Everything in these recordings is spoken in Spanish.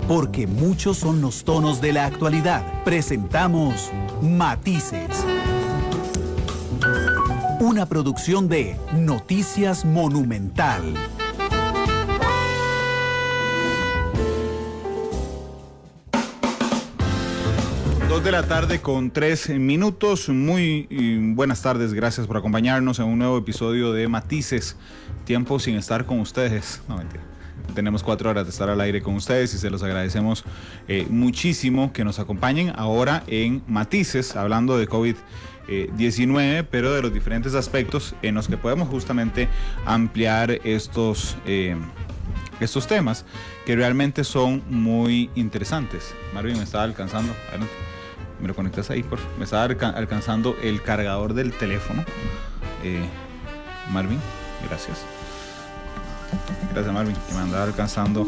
porque muchos son los tonos de la actualidad. Presentamos Matices. Una producción de Noticias Monumental. De la tarde con 3 minutos. Muy buenas tardes, gracias por acompañarnos en un nuevo episodio de Matices. Tiempo sin estar con ustedes. No, mentira. Tenemos 4 horas de estar al aire con ustedes y se los agradecemos muchísimo que nos acompañen ahora en Matices, hablando de COVID-19, pero de los diferentes aspectos en los que podemos justamente ampliar estos temas que realmente son muy interesantes. Marvin me estaba alcanzando. Adelante. ¿Me lo conectas ahí, por favor? Me estaba alcanzando el cargador del teléfono. Marvin, gracias. Gracias, Marvin, que me andaba alcanzando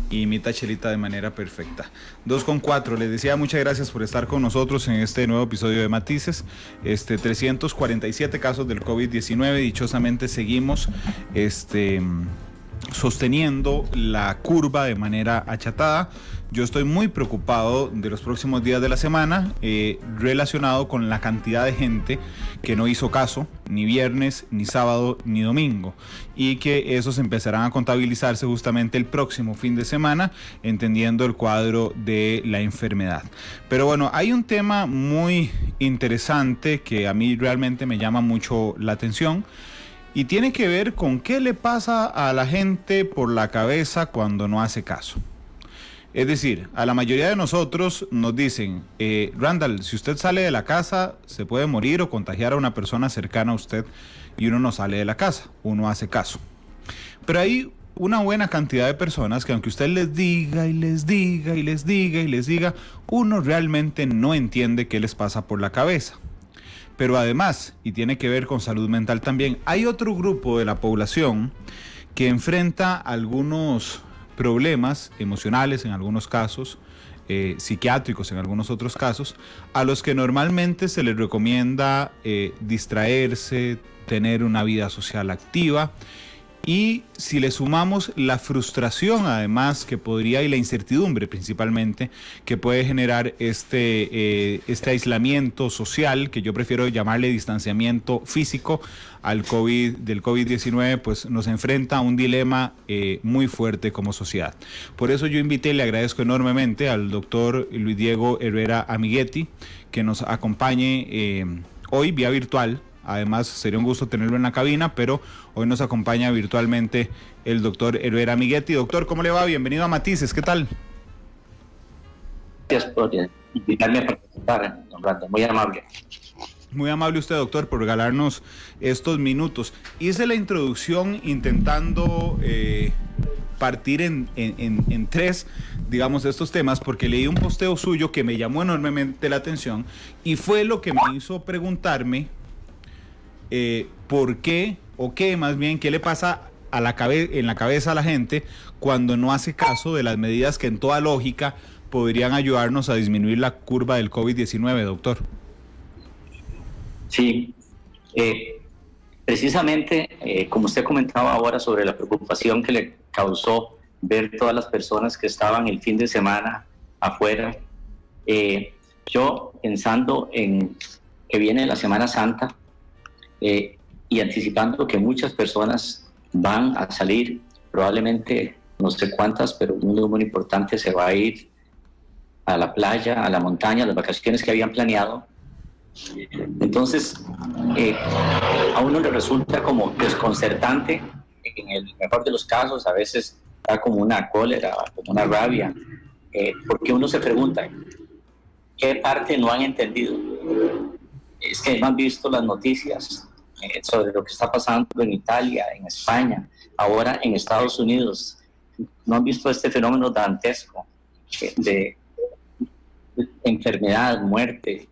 y mi tachelita de manera perfecta. 2:04, les decía muchas gracias por estar con nosotros en este nuevo episodio de Matices. 347 casos del COVID-19, dichosamente seguimos sosteniendo la curva de manera achatada. Yo estoy muy preocupado de los próximos días de la semana relacionado con la cantidad de gente que no hizo caso ni viernes, ni sábado, ni domingo, y que esos empezarán a contabilizarse justamente el próximo fin de semana, entendiendo el cuadro de la enfermedad. Pero bueno, hay un tema muy interesante que a mí realmente me llama mucho la atención, y tiene que ver con qué le pasa a la gente por la cabeza cuando no hace caso. Es decir, a la mayoría de nosotros nos dicen, Randall, si usted sale de la casa, se puede morir o contagiar a una persona cercana a usted, y uno no sale de la casa, uno hace caso. Pero hay una buena cantidad de personas que aunque usted les diga y les diga y les diga y les diga, uno realmente no entiende qué les pasa por la cabeza. Pero además, y tiene que ver con salud mental también, hay otro grupo de la población que enfrenta algunos problemas emocionales en algunos casos, psiquiátricos en algunos otros casos, a los que normalmente se les recomienda distraerse, tener una vida social activa. Y si le sumamos la frustración además que podría, y la incertidumbre principalmente, que puede generar este aislamiento social, que yo prefiero llamarle distanciamiento físico del COVID-19, pues nos enfrenta a un dilema muy fuerte como sociedad. Por eso yo invité, le agradezco enormemente al doctor Luis Diego Herrera Amiguetti, que nos acompañe hoy vía virtual. Además, sería un gusto tenerlo en la cabina, pero hoy nos acompaña virtualmente el doctor Herrera Amiguetti. Doctor, ¿cómo le va? Bienvenido a Matices, ¿qué tal? Gracias por invitarme a participar, don Brando, muy amable. Muy amable usted, doctor, por regalarnos estos minutos. Hice la introducción intentando partir en 3, digamos, estos temas, porque leí un posteo suyo que me llamó enormemente la atención y fue lo que me hizo preguntarme ¿por qué, o qué más bien, qué le pasa en la cabeza a la gente cuando no hace caso de las medidas que en toda lógica podrían ayudarnos a disminuir la curva del COVID-19, doctor? Sí, precisamente como usted comentaba ahora sobre la preocupación que le causó ver todas las personas que estaban el fin de semana afuera, yo pensando en que viene la Semana Santa, y anticipando que muchas personas van a salir, probablemente no sé cuántas, pero un número muy importante se va a ir a la playa, a la montaña, a las vacaciones que habían planeado. Entonces, a uno le resulta como desconcertante, en el mejor de los casos, a veces da como una cólera, como una rabia, porque uno se pregunta, ¿qué parte no han entendido? Es que no han visto las noticias sobre lo que está pasando en Italia, en España, ahora en Estados Unidos. No han visto este fenómeno dantesco de enfermedad, muerte,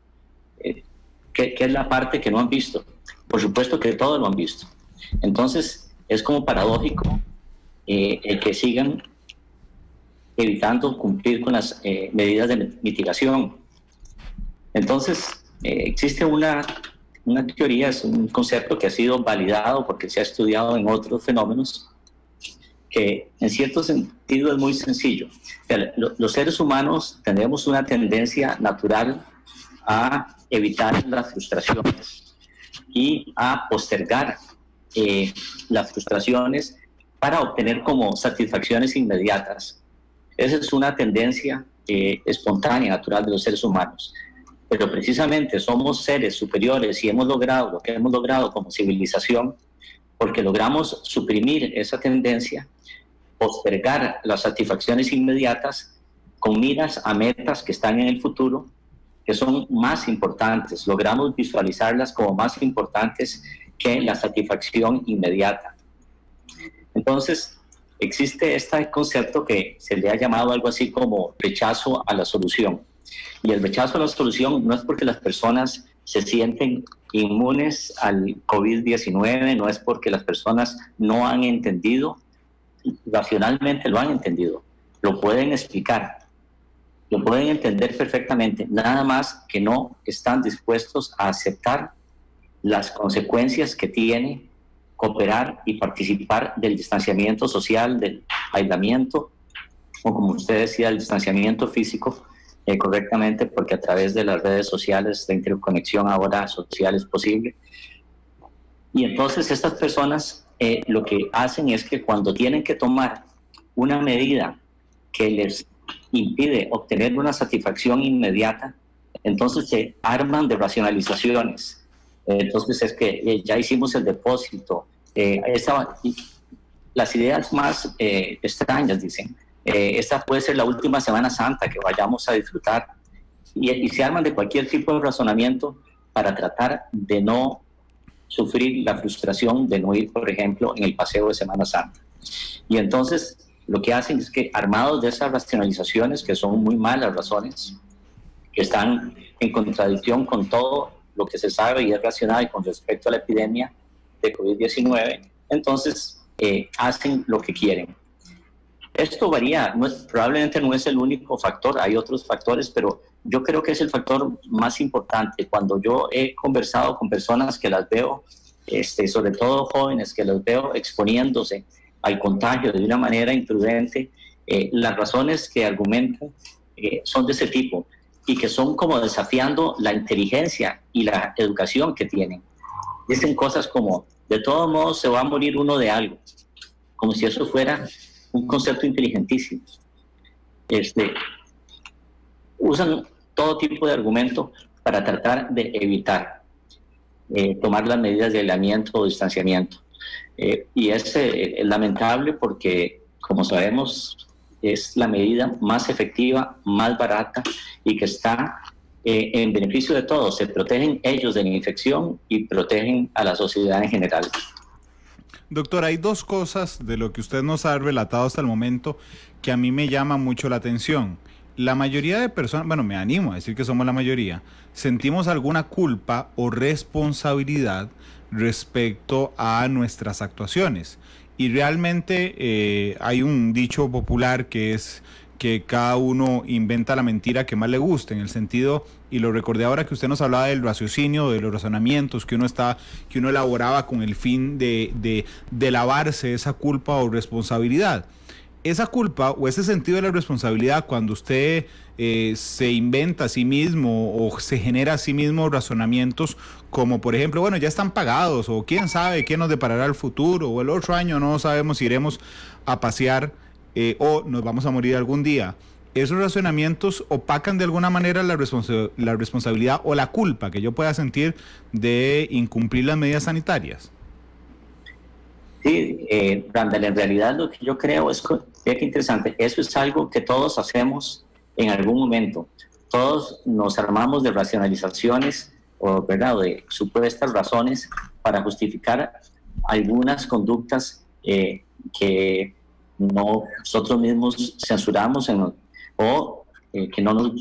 que es la parte que no han visto. Por supuesto que todo lo han visto. Entonces es como paradójico el que sigan evitando cumplir con las medidas de mitigación. Entonces existe una teoría, es un concepto que ha sido validado porque se ha estudiado en otros fenómenos, que en cierto sentido es muy sencillo. Los seres humanos tenemos una tendencia natural a evitar las frustraciones y a postergar las frustraciones para obtener como satisfacciones inmediatas. Esa es una tendencia espontánea, natural de los seres humanos. Pero precisamente somos seres superiores y hemos logrado lo que hemos logrado como civilización porque logramos suprimir esa tendencia, postergar las satisfacciones inmediatas con miras a metas que están en el futuro, que son más importantes. Logramos visualizarlas como más importantes que la satisfacción inmediata. Entonces, existe este concepto que se le ha llamado algo así como rechazo a la solución. Y el rechazo a la solución no es porque las personas se sienten inmunes al COVID-19, no es porque las personas no han entendido, racionalmente lo han entendido, lo pueden explicar, lo pueden entender perfectamente, nada más que no están dispuestos a aceptar las consecuencias que tiene cooperar y participar del distanciamiento social, del aislamiento, o como usted decía, el distanciamiento físico, correctamente, porque a través de las redes sociales, la interconexión ahora social es posible. Y entonces estas personas lo que hacen es que cuando tienen que tomar una medida que les impide obtener una satisfacción inmediata, entonces se arman de racionalizaciones. Entonces es que ya hicimos el depósito. Las ideas más extrañas dicen, esta puede ser la última Semana Santa que vayamos a disfrutar. Y se arman de cualquier tipo de razonamiento para tratar de no sufrir la frustración de no ir, por ejemplo, en el paseo de Semana Santa. Y entonces lo que hacen es que, armados de esas racionalizaciones, que son muy malas razones, que están en contradicción con todo lo que se sabe y es racional con respecto a la epidemia de COVID-19, entonces hacen lo que quieren. Esto varía, probablemente no es el único factor, hay otros factores, pero yo creo que es el factor más importante. Cuando yo he conversado con personas que las veo, sobre todo jóvenes, que las veo exponiéndose al contagio de una manera imprudente, las razones que argumentan son de ese tipo y que son como desafiando la inteligencia y la educación que tienen. Dicen cosas como, de todos modos se va a morir uno de algo, como si eso fuera un concepto inteligentísimo. Usan todo tipo de argumento para tratar de evitar tomar las medidas de aislamiento o distanciamiento. Y es lamentable porque, como sabemos, es la medida más efectiva, más barata y que está en beneficio de todos. Se protegen ellos de la infección y protegen a la sociedad en general. Doctor, hay dos cosas de lo que usted nos ha relatado hasta el momento que a mí me llama mucho la atención. La mayoría de personas, bueno, me animo a decir que somos la mayoría, sentimos alguna culpa o responsabilidad respecto a nuestras actuaciones. Y realmente hay un dicho popular que es que cada uno inventa la mentira que más le guste, en el sentido, y lo recordé ahora que usted nos hablaba del raciocinio, de los razonamientos que uno elaboraba con el fin de lavarse esa culpa o responsabilidad. Esa culpa o ese sentido de la responsabilidad, cuando usted se inventa a sí mismo o se genera a sí mismo razonamientos como, por ejemplo, bueno, ya están pagados, o quién sabe qué nos deparará el futuro, o el otro año no sabemos si iremos a pasear o nos vamos a morir algún día. Esos razonamientos opacan de alguna manera la responsabilidad o la culpa que yo pueda sentir de incumplir las medidas sanitarias. Sí, Randall, en realidad lo que yo creo es que interesante, eso es algo que todos hacemos en algún momento. Todos nos armamos de racionalizaciones o, ¿verdad?, de supuestas razones para justificar algunas conductas que nosotros mismos censuramos o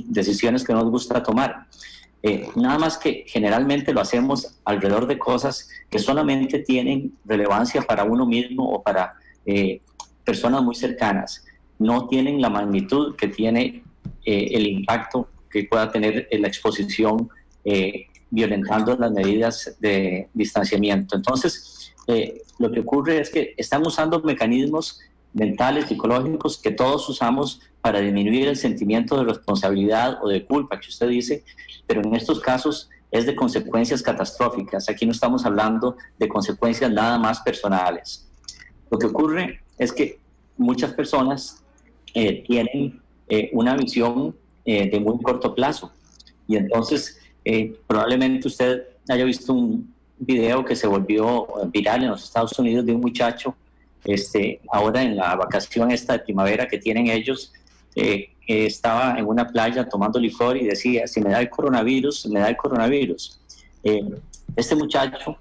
decisiones que no nos gusta tomar. Nada más que generalmente lo hacemos alrededor de cosas que solamente tienen relevancia para uno mismo o para personas muy cercanas. No tienen la magnitud que tiene el impacto que pueda tener la exposición violentando las medidas de distanciamiento. Entonces, lo que ocurre es que están usando mecanismos mentales, psicológicos que todos usamos para disminuir el sentimiento de responsabilidad o de culpa que usted dice, pero en estos casos es de consecuencias catastróficas. Aquí no estamos hablando de consecuencias nada más personales. Lo que ocurre es que muchas personas tienen una visión de muy corto plazo, y entonces probablemente usted haya visto un video que se volvió viral en los Estados Unidos de un muchacho ahora en la vacación esta de primavera que tienen ellos, estaba en una playa tomando licor y decía: si me da el coronavirus, me da el coronavirus. Este muchacho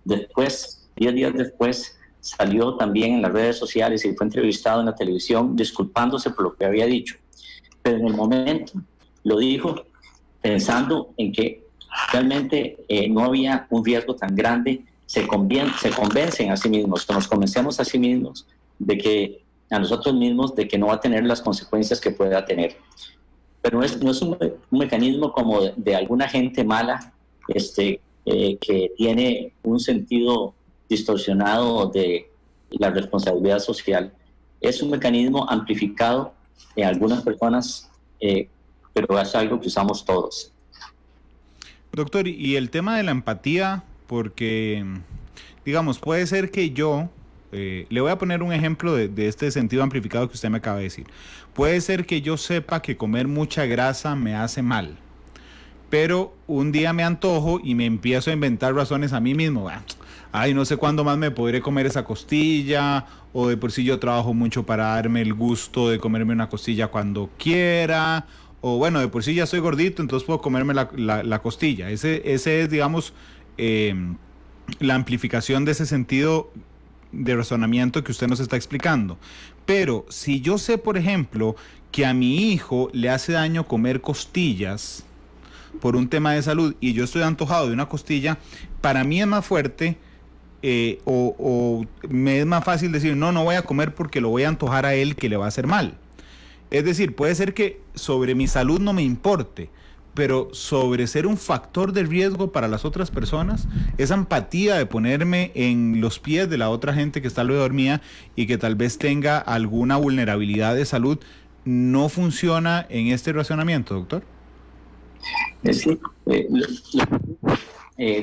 después, 10 días después, salió también en las redes sociales y fue entrevistado en la televisión disculpándose por lo que había dicho, pero en el momento lo dijo pensando en que realmente no había un riesgo tan grande. Se convencen a sí mismos, nos convencemos a sí mismos de que, a nosotros mismos, de que no va a tener las consecuencias que pueda tener. Pero no es un mecanismo como de alguna gente mala que tiene un sentido distorsionado de la responsabilidad social. Es un mecanismo amplificado en algunas personas, pero es algo que usamos todos. Doctor, y el tema de la empatía, porque, digamos, puede ser que yo, le voy a poner un ejemplo de este sentido amplificado que usted me acaba de decir. Puede ser que yo sepa que comer mucha grasa me hace mal, pero un día me antojo y me empiezo a inventar razones a mí mismo. Ay, no sé cuándo más me podré comer esa costilla, o de por sí yo trabajo mucho para darme el gusto de comerme una costilla cuando quiera, o bueno, de por sí ya soy gordito, entonces puedo comerme la costilla. Ese es, digamos, la amplificación de ese sentido de razonamiento que usted nos está explicando. Pero si yo sé, por ejemplo, que a mi hijo le hace daño comer costillas por un tema de salud y yo estoy antojado de una costilla, para mí es más fuerte o me es más fácil decir no voy a comer porque lo voy a antojar a él, que le va a hacer mal. Es decir, puede ser que sobre mi salud no me importe, pero sobre ser un factor de riesgo para las otras personas, esa empatía de ponerme en los pies de la otra gente que está alrededor mía y que tal vez tenga alguna vulnerabilidad de salud, no funciona en este razonamiento, doctor. Sí,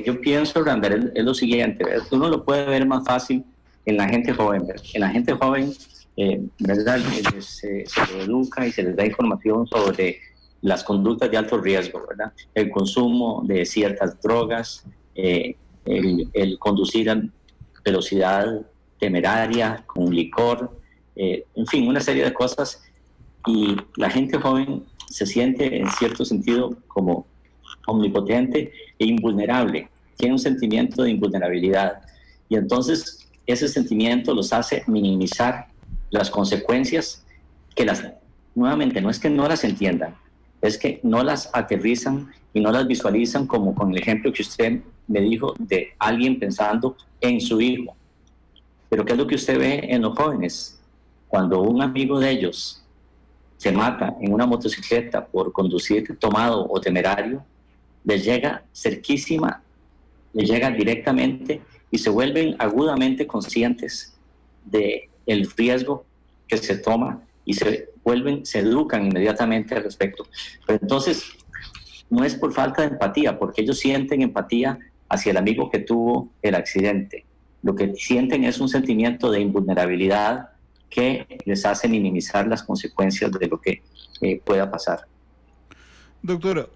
yo pienso, Randall, es lo siguiente: uno lo puede ver más fácil en la gente joven. En la gente joven, ¿verdad? Se le educa y se les da información sobre las conductas de alto riesgo, ¿verdad? El consumo de ciertas drogas, el conducir a velocidad temeraria con licor, en fin, una serie de cosas. Y la gente joven se siente en cierto sentido como omnipotente e invulnerable, tiene un sentimiento de invulnerabilidad, y entonces ese sentimiento los hace minimizar las consecuencias que nuevamente no es que no las entiendan, es que no las aterrizan y no las visualizan, como con el ejemplo que usted me dijo de alguien pensando en su hijo. Pero ¿qué es lo que usted ve en los jóvenes? Cuando un amigo de ellos se mata en una motocicleta por conducir tomado o temerario, les llega cerquísima, les llega directamente, y se vuelven agudamente conscientes del riesgo que se toma y se educan inmediatamente al respecto. Pero entonces, no es por falta de empatía, porque ellos sienten empatía hacia el amigo que tuvo el accidente. Lo que sienten es un sentimiento de invulnerabilidad que les hace minimizar las consecuencias de lo que pueda pasar. Doctor,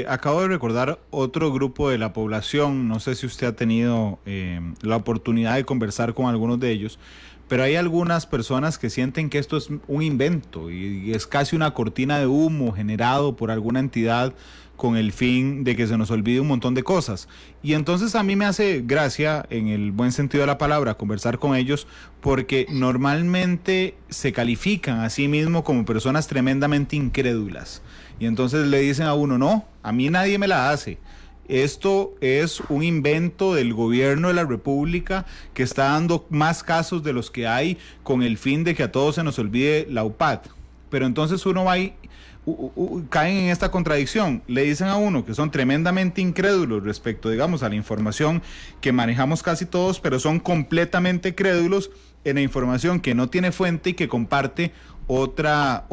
acabo de recordar otro grupo de la población, no sé si usted ha tenido la oportunidad de conversar con algunos de ellos, pero hay algunas personas que sienten que esto es un invento y es casi una cortina de humo generado por alguna entidad con el fin de que se nos olvide un montón de cosas. Y entonces a mí me hace gracia, en el buen sentido de la palabra, conversar con ellos, porque normalmente se califican a sí mismos como personas tremendamente incrédulas. Y entonces le dicen a uno, no, a mí nadie me la hace. Esto es un invento del gobierno de la República que está dando más casos de los que hay con el fin de que a todos se nos olvide la UPAD. Pero entonces uno va y caen en esta contradicción. Le dicen a uno que son tremendamente incrédulos respecto, digamos, a la información que manejamos casi todos, pero son completamente crédulos en la información que no tiene fuente y que comparte otra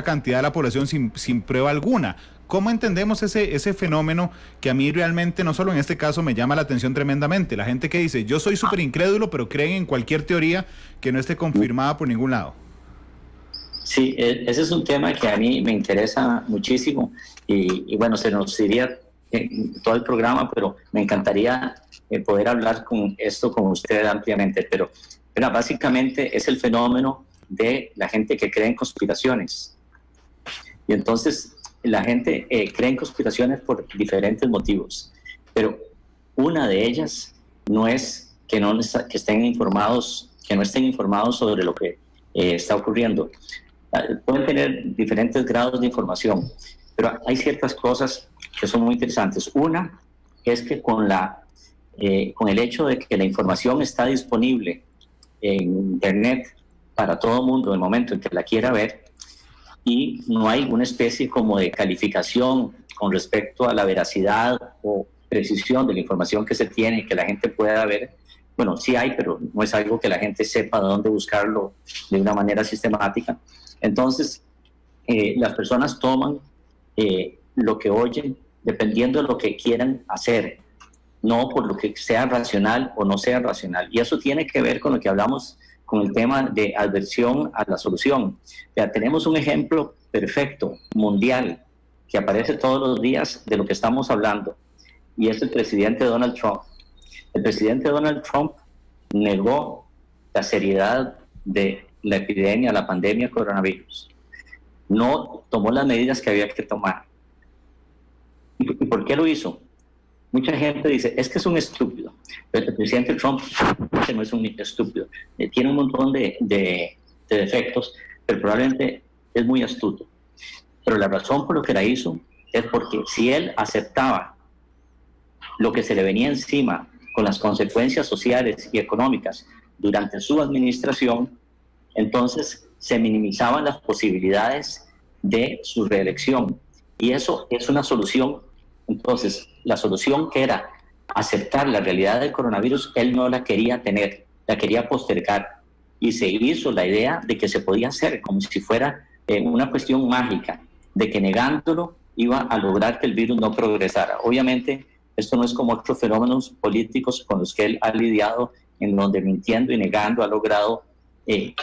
cantidad de la población sin prueba alguna. ¿Cómo entendemos ese fenómeno que a mí realmente, no solo en este caso, me llama la atención tremendamente? La gente que dice, yo soy súper incrédulo, pero creen en cualquier teoría que no esté confirmada por ningún lado. Sí, ese es un tema que a mí me interesa muchísimo y bueno, se nos iría todo el programa, pero me encantaría poder hablar con esto con usted ampliamente. Pero básicamente es el fenómeno de la gente que cree en conspiraciones. Y entonces la gente cree en conspiraciones por diferentes motivos, pero una de ellas no es que no estén informados sobre lo que está ocurriendo. Pueden tener diferentes grados de información, pero hay ciertas cosas que son muy interesantes. Una es que con el hecho de que la información está disponible en Internet para todo el mundo en el momento en que la quiera ver, y no hay una especie como de calificación con respecto a la veracidad o precisión de la información que se tiene y que la gente pueda ver. Bueno, sí hay, pero no es algo que la gente sepa de dónde buscarlo de una manera sistemática. Entonces, las personas toman lo que oyen dependiendo de lo que quieran hacer, no por lo que sea racional o no sea racional. Y eso tiene que ver con lo que hablamos con el tema de adversión a la solución. Ya tenemos un ejemplo perfecto, mundial, que aparece todos los días de lo que estamos hablando, y es el presidente Donald Trump. El presidente Donald Trump negó la seriedad de la epidemia, la pandemia coronavirus. No tomó las medidas que había que tomar. ¿Y por qué lo hizo? Mucha gente dice, es que es un estúpido. Pero el presidente Trump no es un estúpido. Tiene un montón de defectos, pero probablemente es muy astuto. Pero la razón por lo que la hizo es porque si él aceptaba lo que se le venía encima con las consecuencias sociales y económicas durante su administración, entonces se minimizaban las posibilidades de su reelección. Y eso es una solución. Entonces, la solución que era aceptar la realidad del coronavirus, él no la quería tener, la quería postergar. Y se hizo la idea de que se podía hacer como si fuera una cuestión mágica, de que negándolo iba a lograr que el virus no progresara. Obviamente, esto no es como otros fenómenos políticos con los que él ha lidiado, en donde mintiendo y negando ha logrado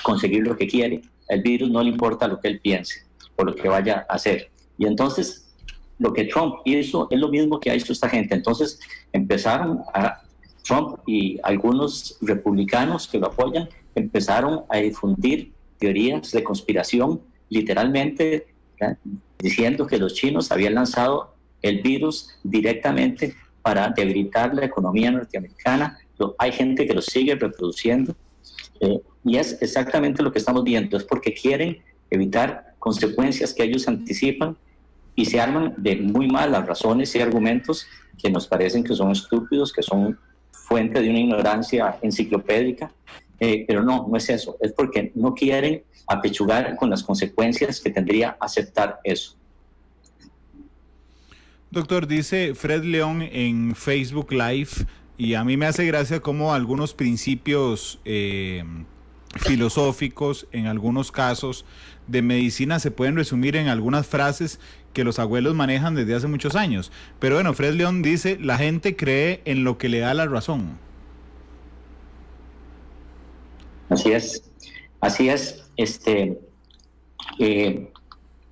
conseguir lo que quiere. El virus no le importa lo que él piense o lo que vaya a hacer. Y entonces, lo que Trump hizo es lo mismo que ha hecho esta gente. Entonces, empezaron a Trump y algunos republicanos que lo apoyan, empezaron a difundir teorías de conspiración, literalmente, ¿ya?, diciendo que los chinos habían lanzado el virus directamente para debilitar la economía norteamericana. Hay gente que lo sigue reproduciendo y es exactamente lo que estamos viendo. Es porque quieren evitar consecuencias que ellos anticipan y se arman de muy malas razones y argumentos que nos parecen que son estúpidos, que son fuente de una ignorancia enciclopédica, pero no es eso. Es porque no quieren apechugar con las consecuencias que tendría aceptar eso. Doctor, dice Fred León en Facebook Live, y a mí me hace gracia cómo algunos principios filosóficos, en algunos casos de medicina, se pueden resumir en algunas frases que los abuelos manejan desde hace muchos años. Pero bueno, Fred León dice, la gente cree en lo que le da la razón. Así es.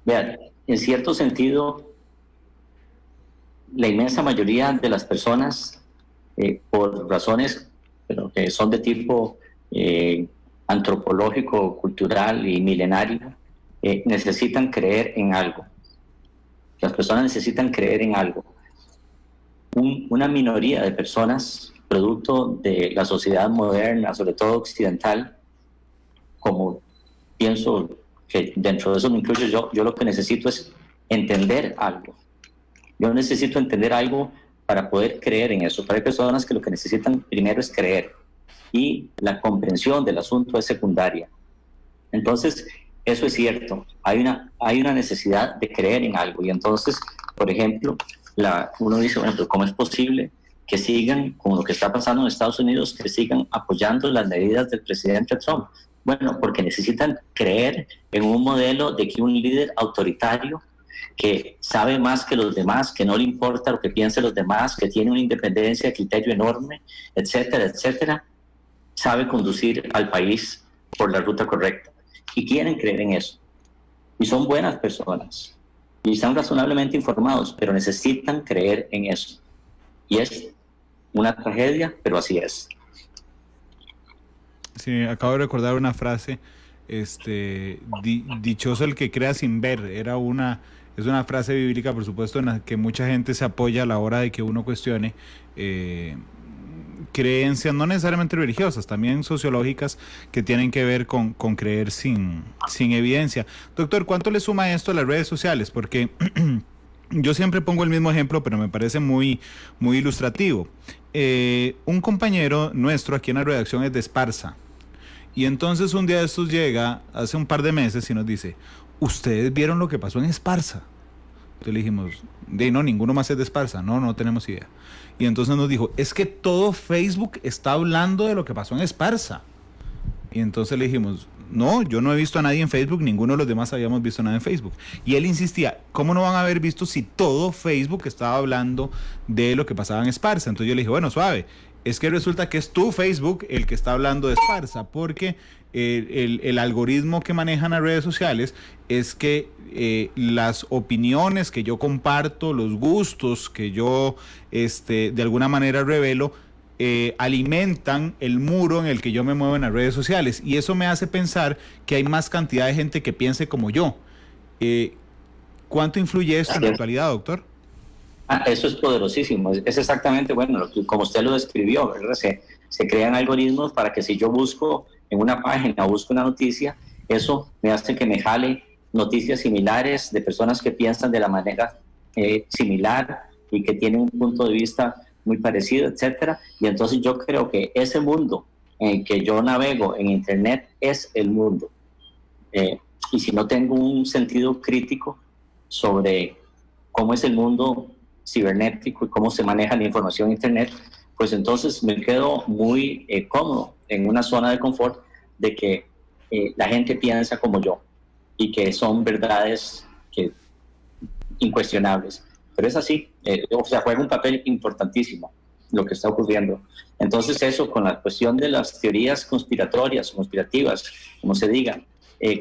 Vean, en cierto sentido, la inmensa mayoría de las personas, por razones pero que son de tipo antropológico, cultural y milenario, necesitan creer en algo. Las personas necesitan creer en algo. Una minoría de personas, producto de la sociedad moderna, sobre todo occidental, como pienso que dentro de eso me incluyo yo lo que necesito es entender algo. Yo necesito entender algo para poder creer en eso. Pero hay personas que lo que necesitan primero es creer y la comprensión del asunto es secundaria. Entonces, eso es cierto. Hay una necesidad de creer en algo. Y entonces, por ejemplo, uno dice, bueno, pero ¿cómo es posible que sigan con lo que está pasando en Estados Unidos, que sigan apoyando las medidas del presidente Trump. Bueno, porque necesitan creer en un modelo de que un líder autoritario que sabe más que los demás, que no le importa lo que piensen los demás, que tiene una independencia de criterio enorme, etcétera, etcétera, sabe conducir al país por la ruta correcta. Y quieren creer en eso. Y son buenas personas. Y están razonablemente informados, pero necesitan creer en eso. Y es una tragedia, pero así es. Sí, acabo de recordar una frase, dichoso el que crea sin ver, es una frase bíblica, por supuesto, en la que mucha gente se apoya a la hora de que uno cuestione creencias, no necesariamente religiosas, también sociológicas, que tienen que ver con creer sin evidencia. Doctor, ¿cuánto le suma esto a las redes sociales? Porque yo siempre pongo el mismo ejemplo, pero me parece muy, muy ilustrativo. Un compañero nuestro aquí en la redacción es de Esparza. Y entonces un día de estos llega, hace un par de meses, y nos dice, ¿ustedes vieron lo que pasó en Esparza? Entonces le dijimos, no, ninguno más es de Esparza, no tenemos idea. Y entonces nos dijo, es que todo Facebook está hablando de lo que pasó en Esparza. Y entonces le dijimos, no, yo no he visto a nadie en Facebook, ninguno de los demás habíamos visto nada en Facebook. Y él insistía, ¿cómo no van a haber visto si todo Facebook estaba hablando de lo que pasaba en Esparza? Entonces yo le dije, bueno, suave, es que resulta que es tu Facebook el que está hablando de Esparza, porque el algoritmo que manejan las redes sociales es que las opiniones que yo comparto, los gustos que yo de alguna manera revelo, alimentan el muro en el que yo me muevo en las redes sociales, y eso me hace pensar que hay más cantidad de gente que piense como yo. ¿Cuánto influye esto en la actualidad, doctor? Eso es poderosísimo, es exactamente, bueno, como usted lo describió, ¿verdad? Se crean algoritmos para que si yo busco en una página o busco una noticia, eso me hace que me jale noticias similares de personas que piensan de la manera similar y que tienen un punto de vista muy parecido, etcétera. Y entonces yo creo que ese mundo en el que yo navego en Internet es el mundo. Y si no tengo un sentido crítico sobre cómo es el mundo cibernético y cómo se maneja la información en Internet, pues entonces me quedo muy cómodo en una zona de confort de que la gente piensa como yo y que son verdades incuestionables. Pero es así, o sea, juega un papel importantísimo lo que está ocurriendo. Entonces eso, con la cuestión de las teorías conspiratorias, conspirativas, como se diga,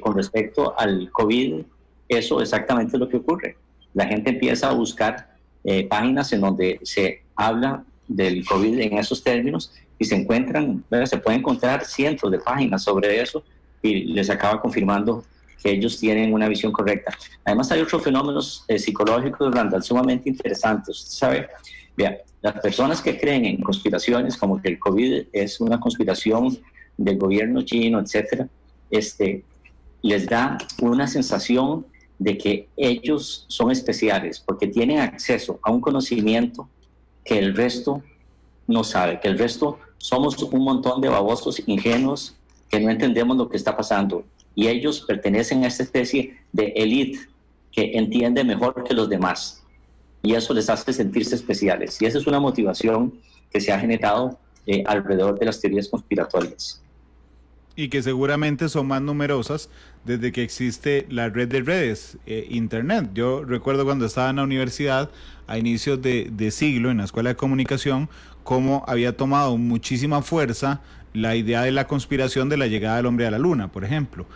con respecto al COVID, eso exactamente es lo que ocurre. La gente empieza a buscar páginas en donde se habla del COVID en esos términos y se encuentran, ¿verdad? Se pueden encontrar cientos de páginas sobre eso y les acaba confirmando que ellos tienen una visión correcta. Además hay otros fenómenos psicológicos, Randall, sumamente interesantes. Usted sabe, vea, las personas que creen en conspiraciones como que el COVID es una conspiración del gobierno chino, etcétera, les da una sensación de que ellos son especiales porque tienen acceso a un conocimiento que el resto no sabe, que el resto somos un montón de babosos ingenuos que no entendemos lo que está pasando, y ellos pertenecen a esta especie de élite que entiende mejor que los demás, y eso les hace sentirse especiales, y esa es una motivación que se ha generado alrededor de las teorías conspiratorias. Y que seguramente son más numerosas desde que existe la red de redes, Internet. Yo recuerdo cuando estaba en la universidad, a inicios de siglo, en la Escuela de Comunicación, cómo había tomado muchísima fuerza la idea de la conspiración de la llegada del hombre a la luna, por ejemplo,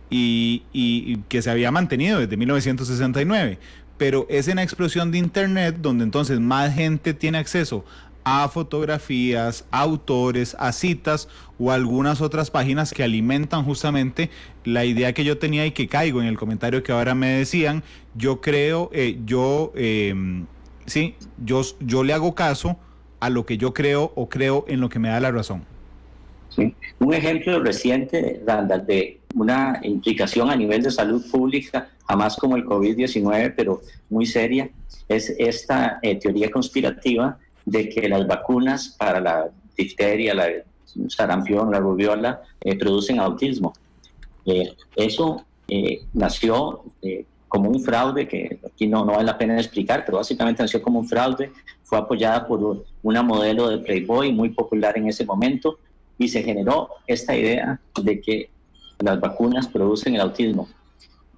y que se había mantenido desde 1969. Pero es en la explosión de Internet donde entonces más gente tiene acceso a fotografías, a autores, a citas o a algunas otras páginas que alimentan justamente la idea que yo tenía y que caigo en el comentario que ahora me decían. Yo creo, yo le hago caso a lo que yo creo o creo en lo que me da la razón. Sí. Un ejemplo reciente, Randall, de una implicación a nivel de salud pública, jamás como el COVID-19, pero muy seria, es esta teoría conspirativa de que las vacunas para la difteria, la sarampión, la rubiola, producen autismo. Eso nació como un fraude que aquí no vale la pena explicar, pero básicamente nació como un fraude, fue apoyada por una modelo de Playboy muy popular en ese momento, y se generó esta idea de que las vacunas producen el autismo.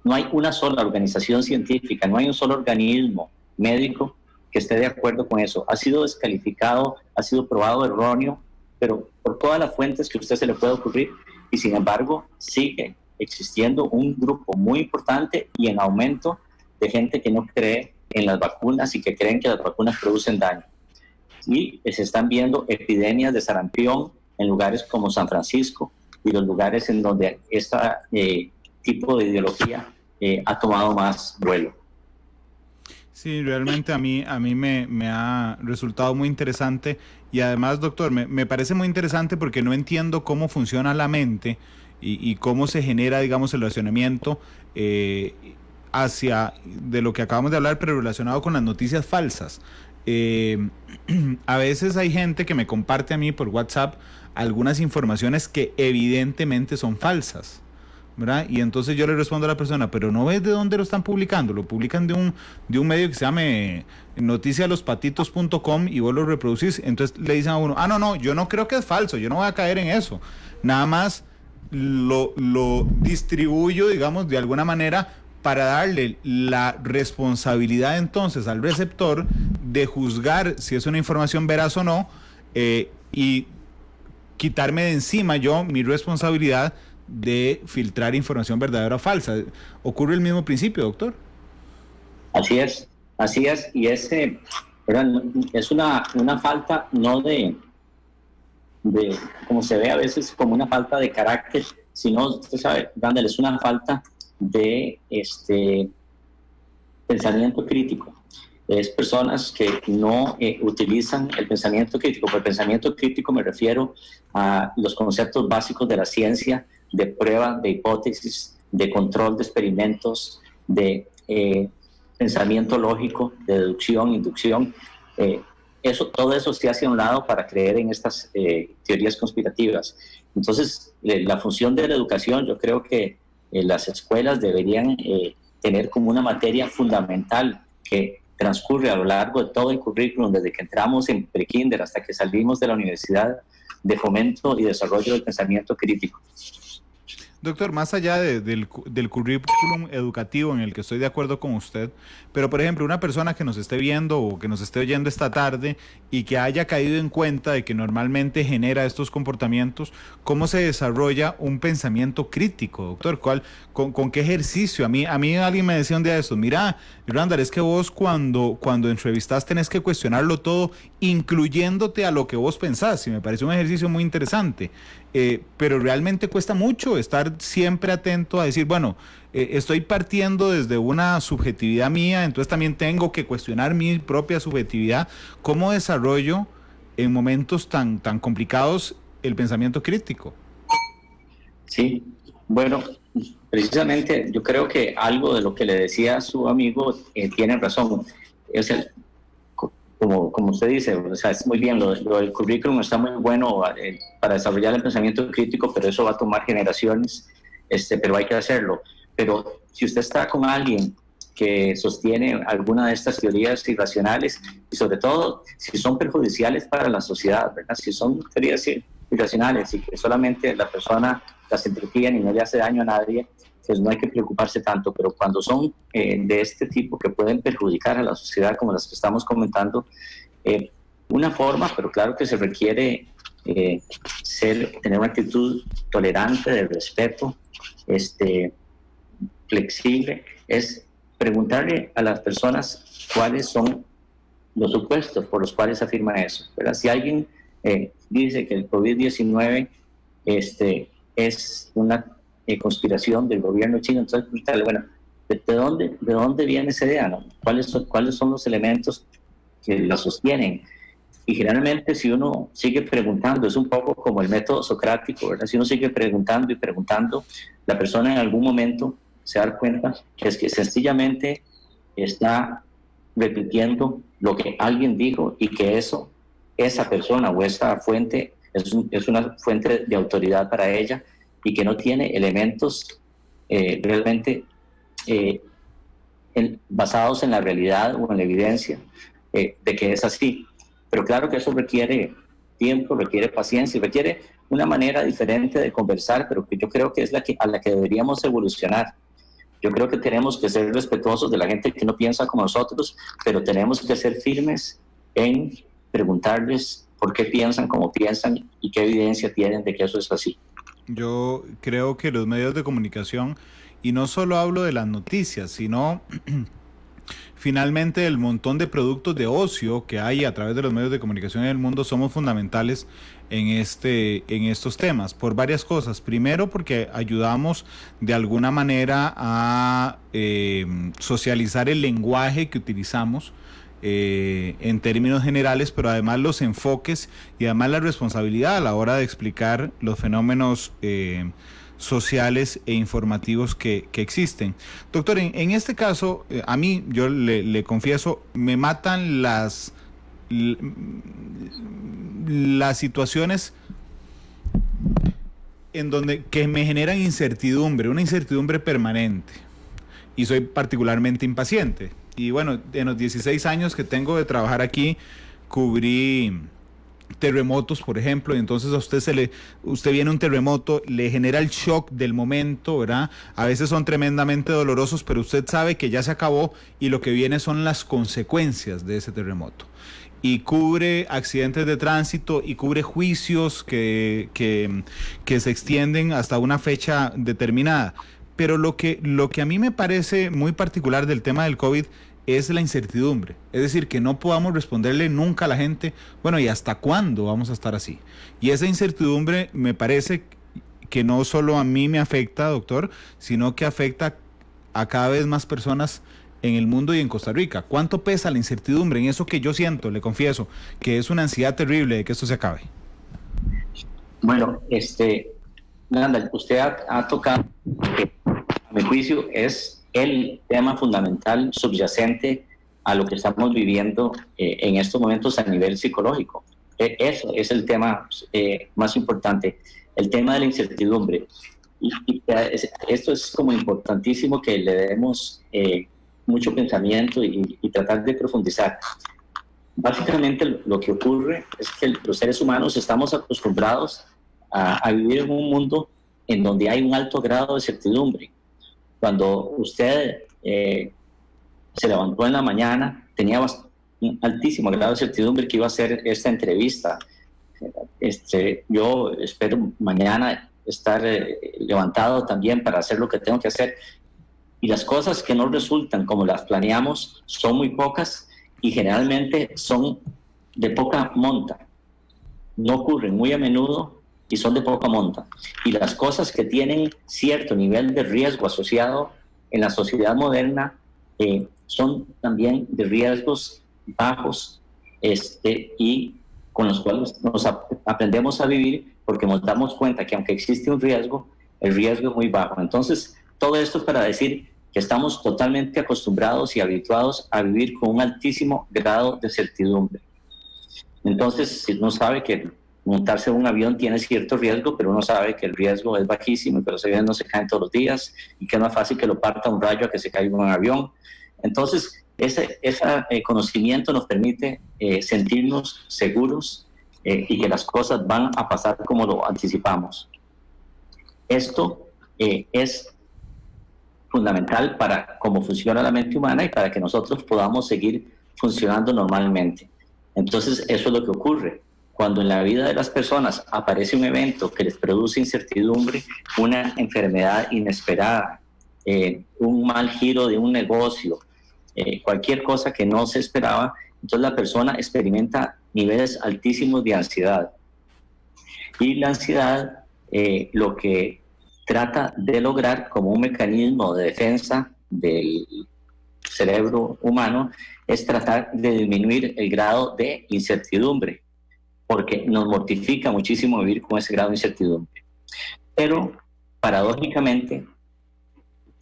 No hay una sola organización científica, no hay un solo organismo médico que esté de acuerdo con eso. Ha sido descalificado, ha sido probado erróneo, pero por todas las fuentes que a usted se le puede ocurrir, y sin embargo sigue existiendo un grupo muy importante y en aumento de gente que no cree en las vacunas y que creen que las vacunas producen daño. Y se están viendo epidemias de sarampión en lugares como San Francisco y los lugares en donde este tipo de ideología ha tomado más vuelo. Sí, realmente a mí me ha resultado muy interesante, y además, doctor, me parece muy interesante porque no entiendo cómo funciona la mente y cómo se genera, digamos, el relacionamiento hacia de lo que acabamos de hablar, pero relacionado con las noticias falsas. A veces hay gente que me comparte a mí por WhatsApp algunas informaciones que evidentemente son falsas, ¿verdad? Y entonces yo le respondo a la persona, pero no ves de dónde lo están publicando, lo publican de un medio que se llame noticialospatitos.com y vos lo reproducís. Entonces le dicen a uno, no, yo no creo que es falso, yo no voy a caer en eso, nada más lo distribuyo, digamos, de alguna manera, para darle la responsabilidad entonces al receptor de juzgar si es una información veraz o no, y quitarme de encima yo mi responsabilidad de filtrar información verdadera o falsa. ¿Ocurre el mismo principio, doctor? Así es, y ese es una falta no de como se ve a veces como una falta de carácter, sino, usted sabe, Randall, es una falta de pensamiento crítico. Es personas que no utilizan el pensamiento crítico. Por pensamiento crítico me refiero a los conceptos básicos de la ciencia, de prueba, de hipótesis, de control de experimentos, de pensamiento lógico, de deducción, inducción. Todo eso se hace a un lado para creer en estas teorías conspirativas. Entonces, la función de la educación, yo creo que las escuelas deberían tener como una materia fundamental que transcurre a lo largo de todo el currículum, desde que entramos en prekinder hasta que salimos de la universidad, de fomento y desarrollo del pensamiento crítico. Doctor, más allá del currículum educativo, en el que estoy de acuerdo con usted, pero por ejemplo, una persona que nos esté viendo o que nos esté oyendo esta tarde y que haya caído en cuenta de que normalmente genera estos comportamientos, ¿cómo se desarrolla un pensamiento crítico, doctor? ¿Con qué ejercicio? A mí alguien me decía un día de esto, mira, Randall, es que vos cuando entrevistás tenés que cuestionarlo todo, incluyéndote a lo que vos pensás, y me parece un ejercicio muy interesante. Pero realmente cuesta mucho estar siempre atento a decir, bueno, estoy partiendo desde una subjetividad mía, entonces también tengo que cuestionar mi propia subjetividad. ¿Cómo desarrollo en momentos tan complicados el pensamiento crítico? Sí, bueno, precisamente yo creo que algo de lo que le decía a su amigo tiene razón. Es como usted dice, o sea, es muy bien, lo del currículum está muy bueno para desarrollar el pensamiento crítico, pero eso va a tomar generaciones, pero hay que hacerlo. Pero si usted está con alguien que sostiene alguna de estas teorías irracionales, y sobre todo si son perjudiciales para la sociedad, ¿verdad? Si son teorías irracionales y que solamente la persona las entretiene y no le hace daño a nadie, pues no hay que preocuparse tanto. Pero cuando son de este tipo que pueden perjudicar a la sociedad, como las que estamos comentando, una forma, pero claro que se requiere tener una actitud tolerante, de respeto, flexible, es preguntarle a las personas cuáles son los supuestos por los cuales afirman eso, ¿verdad? Si alguien dice que el COVID-19 es una conspiración del gobierno chino, entonces preguntarle, bueno, ¿de dónde viene esa idea, no? ¿Cuáles son los elementos que la sostienen? Y generalmente, si uno sigue preguntando, es un poco como el método socrático, ¿verdad? Si uno sigue preguntando y preguntando, la persona en algún momento se da cuenta que es que sencillamente está repitiendo lo que alguien dijo, y que esa persona o esa fuente es una fuente de autoridad para ella, y que no tiene elementos realmente basados en la realidad o en la evidencia de que es así. Pero claro que eso requiere tiempo, requiere paciencia, requiere una manera diferente de conversar, pero que yo creo que es a la que deberíamos evolucionar. Yo creo que tenemos que ser respetuosos de la gente que no piensa como nosotros, pero tenemos que ser firmes en preguntarles por qué piensan como piensan y qué evidencia tienen de que eso es así. Yo creo que los medios de comunicación, y no solo hablo de las noticias, sino finalmente el montón de productos de ocio que hay a través de los medios de comunicación en el mundo, somos fundamentales en estos temas, por varias cosas. Primero, porque ayudamos de alguna manera a socializar el lenguaje que utilizamos en términos generales, pero además los enfoques y además la responsabilidad a la hora de explicar los fenómenos sociales e informativos que existen. Doctor, en este caso, a mí, yo le confieso, me matan las situaciones en donde que me generan incertidumbre, una incertidumbre permanente, y soy particularmente impaciente. Y bueno, en los 16 años que tengo de trabajar aquí, cubrí terremotos, por ejemplo, y entonces a usted viene un terremoto, le genera el shock del momento, ¿verdad? A veces son tremendamente dolorosos, pero usted sabe que ya se acabó y lo que viene son las consecuencias de ese terremoto. Y cubre accidentes de tránsito y cubre juicios que se extienden hasta una fecha determinada. Pero lo que a mí me parece muy particular del tema del COVID es la incertidumbre. Es decir, que no podamos responderle nunca a la gente, bueno, ¿y hasta cuándo vamos a estar así? Y esa incertidumbre me parece que no solo a mí me afecta, doctor, sino que afecta a cada vez más personas en el mundo y en Costa Rica. ¿Cuánto pesa la incertidumbre en eso que yo siento, le confieso, que es una ansiedad terrible de que esto se acabe? Bueno, Nanda, usted ha tocado, que a mi juicio es el tema fundamental subyacente a lo que estamos viviendo en estos momentos a nivel psicológico. Eso es el tema más importante, el tema de la incertidumbre. Y esto es como importantísimo que le demos mucho pensamiento y tratar de profundizar. Básicamente lo que ocurre es que los seres humanos estamos acostumbrados a vivir en un mundo en donde hay un alto grado de certidumbre. Cuando usted se levantó en la mañana, tenía un altísimo grado de certidumbre que iba a hacer esta entrevista. Yo espero mañana estar levantado también para hacer lo que tengo que hacer. Y las cosas que no resultan como las planeamos son muy pocas y generalmente son de poca monta. No ocurren muy a menudo y son de poca monta. Y las cosas que tienen cierto nivel de riesgo asociado en la sociedad moderna son también de riesgos bajos y con los cuales nos aprendemos a vivir porque nos damos cuenta que aunque existe un riesgo, el riesgo es muy bajo. Entonces, todo esto para decir que estamos totalmente acostumbrados y habituados a vivir con un altísimo grado de certidumbre. Entonces, si uno sabe que montarse en un avión tiene cierto riesgo, pero uno sabe que el riesgo es bajísimo y que los aviones no se caen todos los días y que es más fácil que lo parta un rayo a que se caiga un avión. Entonces, ese conocimiento nos permite sentirnos seguros y que las cosas van a pasar como lo anticipamos. Esto es fundamental para cómo funciona la mente humana y para que nosotros podamos seguir funcionando normalmente. Entonces, eso es lo que ocurre. Cuando en la vida de las personas aparece un evento que les produce incertidumbre, una enfermedad inesperada, un mal giro de un negocio, cualquier cosa que no se esperaba, entonces la persona experimenta niveles altísimos de ansiedad. Y la ansiedad lo que trata de lograr como un mecanismo de defensa del cerebro humano es tratar de disminuir el grado de incertidumbre, porque nos mortifica muchísimo vivir con ese grado de incertidumbre. Pero, paradójicamente,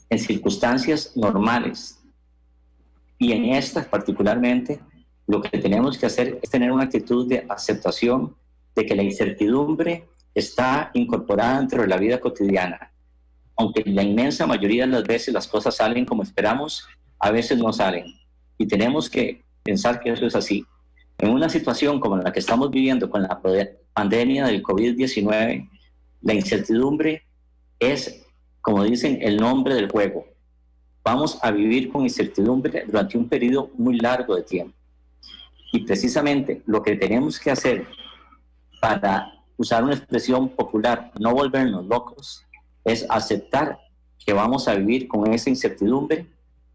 en circunstancias normales, y en estas particularmente, lo que tenemos que hacer es tener una actitud de aceptación de que la incertidumbre está incorporada dentro de la vida cotidiana. Aunque la inmensa mayoría de las veces las cosas salen como esperamos, a veces no salen. Y tenemos que pensar que eso es así. En una situación como la que estamos viviendo con la pandemia del COVID-19, la incertidumbre es, como dicen, el nombre del juego. Vamos a vivir con incertidumbre durante un periodo muy largo de tiempo. Y precisamente lo que tenemos que hacer para usar una expresión popular, no volvernos locos, es aceptar que vamos a vivir con esa incertidumbre,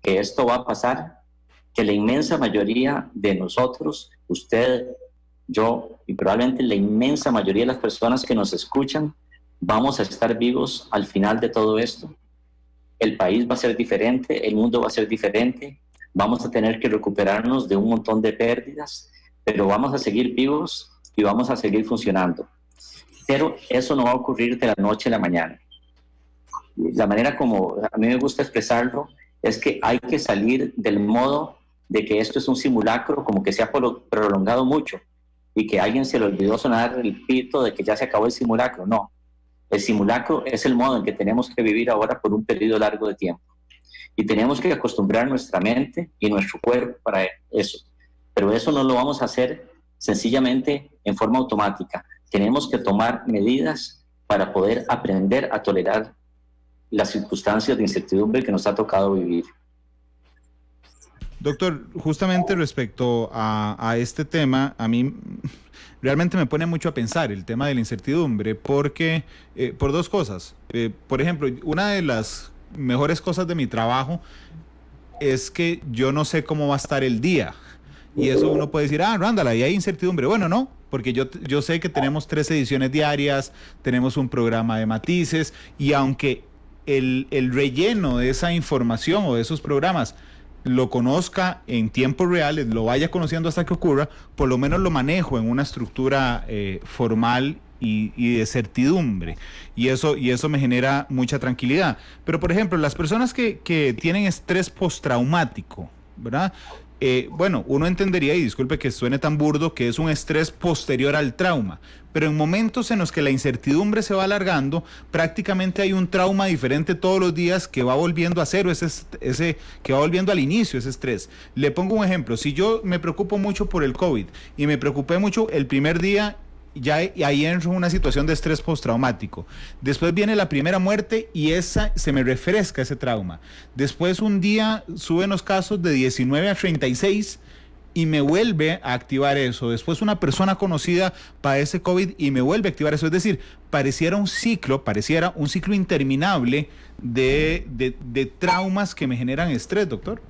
que esto va a pasar, que la inmensa mayoría de nosotros, usted, yo y probablemente la inmensa mayoría de las personas que nos escuchan, vamos a estar vivos al final de todo esto. El país va a ser diferente, el mundo va a ser diferente, vamos a tener que recuperarnos de un montón de pérdidas, pero vamos a seguir vivos y vamos a seguir funcionando. Pero eso no va a ocurrir de la noche a la mañana. La manera como a mí me gusta expresarlo es que hay que salir del modo de que esto es un simulacro, como que se ha prolongado mucho y que a alguien se le olvidó sonar el pito de que ya se acabó el simulacro. No, el simulacro es el modo en que tenemos que vivir ahora por un periodo largo de tiempo. Y tenemos que acostumbrar nuestra mente y nuestro cuerpo para eso. Pero eso no lo vamos a hacer sencillamente en forma automática. Tenemos que tomar medidas para poder aprender a tolerar las circunstancias de incertidumbre que nos ha tocado vivir. Doctor, justamente respecto a este tema, a mí realmente me pone mucho a pensar el tema de la incertidumbre, porque por dos cosas. Por ejemplo, una de las mejores cosas de mi trabajo es que yo no sé cómo va a estar el día. Y eso uno puede decir, Randall, ahí hay incertidumbre. Bueno, no, porque yo sé que tenemos 3 ediciones diarias, tenemos un programa de matices, y aunque el relleno de esa información o de esos programas lo conozca en tiempo real, lo vaya conociendo hasta que ocurra, por lo menos lo manejo en una estructura formal y de certidumbre, y eso me genera mucha tranquilidad. Pero por ejemplo, las personas que tienen estrés postraumático, ¿verdad? Bueno, uno entendería, y disculpe que suene tan burdo, que es un estrés posterior al trauma, pero en momentos en los que la incertidumbre se va alargando, prácticamente hay un trauma diferente todos los días que va volviendo a cero, ese que va volviendo al inicio, ese estrés. Le pongo un ejemplo: si yo me preocupo mucho por el COVID y me preocupé mucho el primer día, ya ahí entro en una situación de estrés postraumático. Después viene la primera muerte y se me refresca ese trauma. Después un día suben los casos de 19 a 36 y me vuelve a activar eso. Después una persona conocida padece COVID y me vuelve a activar eso. Es decir, pareciera un ciclo interminable de traumas que me generan estrés, doctor.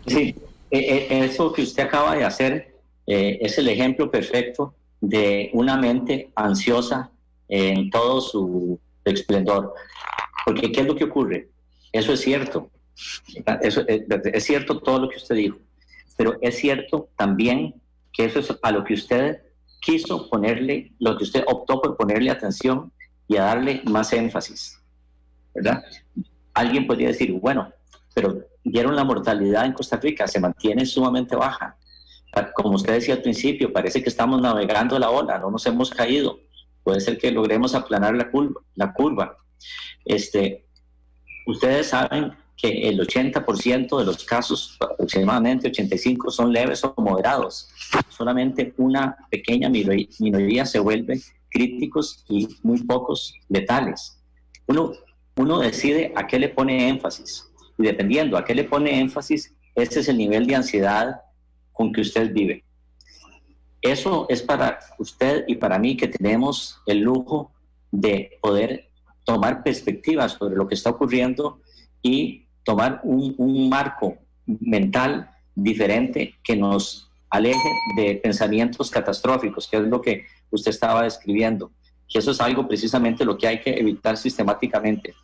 Sí, eso que usted acaba de hacer es el ejemplo perfecto de una mente ansiosa en todo su esplendor. Porque ¿qué es lo que ocurre? Eso es cierto. Eso es cierto todo lo que usted dijo. Pero es cierto también que eso es a lo que usted quiso ponerle, lo que usted optó por ponerle atención y a darle más énfasis, ¿verdad? Alguien podría decir, bueno, pero vieron la mortalidad en Costa Rica, se mantiene sumamente baja. Como usted decía al principio, parece que estamos navegando la ola, no nos hemos caído. Puede ser que logremos aplanar la curva. Ustedes saben que el 80% de los casos, aproximadamente 85%, son leves o moderados. Solamente una pequeña minoría se vuelve críticos y muy pocos letales. Uno decide a qué le pone énfasis, y dependiendo a qué le pone énfasis, este es el nivel de ansiedad con que usted vive. Eso es para usted y para mí, que tenemos el lujo de poder tomar perspectivas sobre lo que está ocurriendo y tomar un marco mental diferente que nos aleje de pensamientos catastróficos, que es lo que usted estaba describiendo. Que eso es algo precisamente lo que hay que evitar sistemáticamente.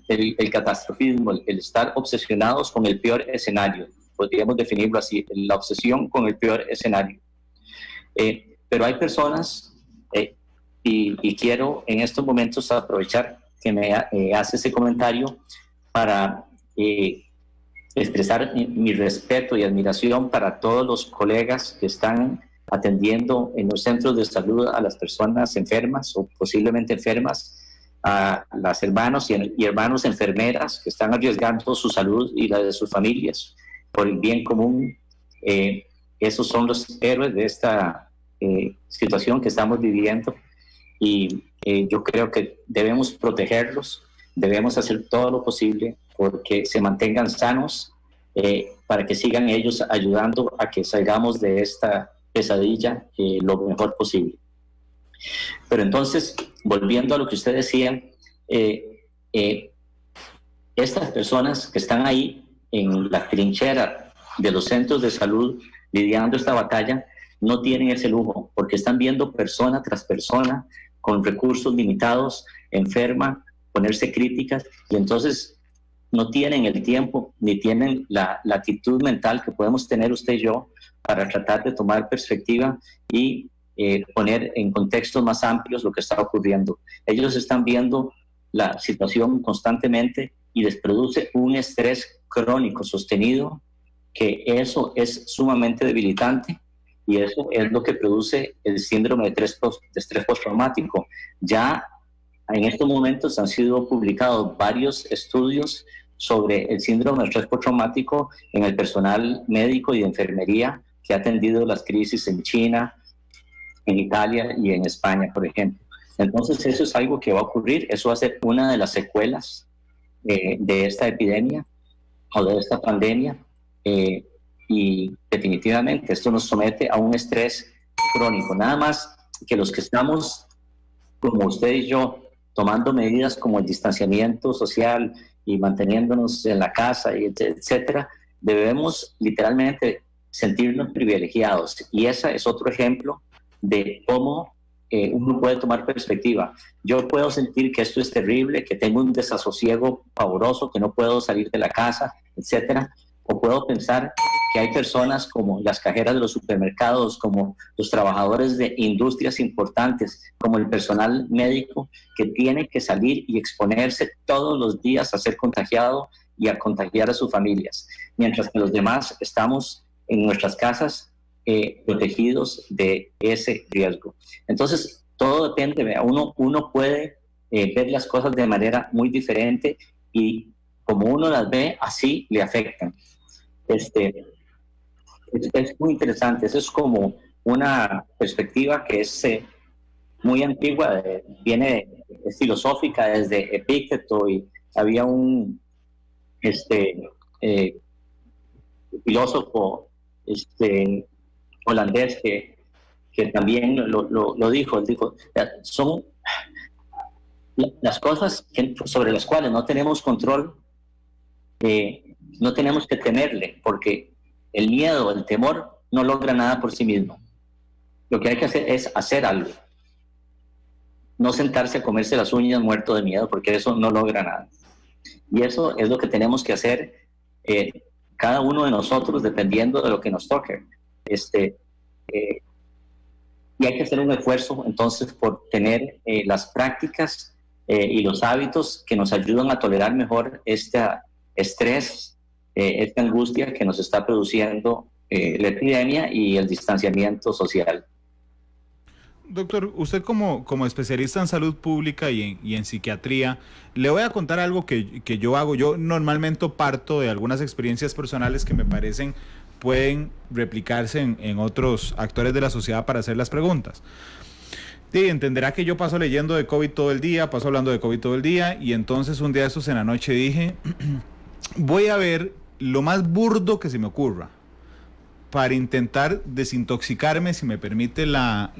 El catastrofismo, el estar obsesionados con el peor escenario. Podríamos definirlo así, la obsesión con el peor escenario. Pero hay personas, y quiero en estos momentos aprovechar que me hace ese comentario para expresar mi respeto y admiración para todos los colegas que están atendiendo en los centros de salud a las personas enfermas o posiblemente enfermas, a las hermanos y hermanos enfermeras que están arriesgando su salud y la de sus familias por el bien común. Esos son los héroes de esta situación que estamos viviendo, y yo creo que debemos protegerlos, debemos hacer todo lo posible porque se mantengan sanos, para que sigan ellos ayudando a que salgamos de esta pesadilla lo mejor posible. Pero entonces, volviendo a lo que usted decía, estas personas que están ahí en la trinchera de los centros de salud lidiando esta batalla no tienen ese lujo, porque están viendo persona tras persona con recursos limitados, enferma, ponerse críticas, y entonces no tienen el tiempo ni tienen la actitud mental que podemos tener usted y yo para tratar de tomar perspectiva y poner en contextos más amplios lo que está ocurriendo. Ellos están viendo la situación constantemente y les produce un estrés crónico sostenido, que eso es sumamente debilitante, y eso es lo que produce el síndrome de estrés postraumático. Ya en estos momentos han sido publicados varios estudios sobre el síndrome de estrés postraumático en el personal médico y de enfermería que ha atendido las crisis en China, en Italia y en España, por ejemplo. Entonces eso es algo que va a ocurrir, eso va a ser una de las secuelas de esta epidemia o de esta pandemia, y definitivamente esto nos somete a un estrés crónico. Nada más que los que estamos, como usted y yo, tomando medidas como el distanciamiento social y manteniéndonos en la casa, y etcétera, debemos literalmente sentirnos privilegiados, y ese es otro ejemplo de cómo uno puede tomar perspectiva. Yo puedo sentir que esto es terrible, que tengo un desasosiego pavoroso, que no puedo salir de la casa, etcétera, o puedo pensar que hay personas como las cajeras de los supermercados, como los trabajadores de industrias importantes, como el personal médico, que tiene que salir y exponerse todos los días a ser contagiado y a contagiar a sus familias, mientras que los demás estamos en nuestras casas protegidos de ese riesgo. Entonces, todo depende, uno puede ver las cosas de manera muy diferente, y como uno las ve, así le afectan. Es muy interesante. Eso es como una perspectiva que es muy antigua, es filosófica desde Epicteto, y había un filósofo holandés que también lo dijo. Él dijo, son las cosas sobre las cuales no tenemos control, no tenemos que temerle, porque el miedo, el temor no logra nada por sí mismo. Lo que hay que hacer es hacer algo, no sentarse a comerse las uñas muerto de miedo, porque eso no logra nada. Y eso es lo que tenemos que hacer cada uno de nosotros, dependiendo de lo que nos toque. Y hay que hacer un esfuerzo entonces por tener las prácticas y los hábitos que nos ayudan a tolerar mejor este estrés, esta angustia que nos está produciendo la epidemia y el distanciamiento social. Doctor, usted como especialista en salud pública y en psiquiatría, le voy a contar algo que yo hago. Yo normalmente parto de algunas experiencias personales que me parecen pueden replicarse en otros actores de la sociedad para hacer las preguntas. Sí, entenderá que yo paso leyendo de COVID todo el día, paso hablando de COVID todo el día, y entonces un día de estos en la noche dije, voy a ver lo más burdo que se me ocurra para intentar desintoxicarme, si me permite la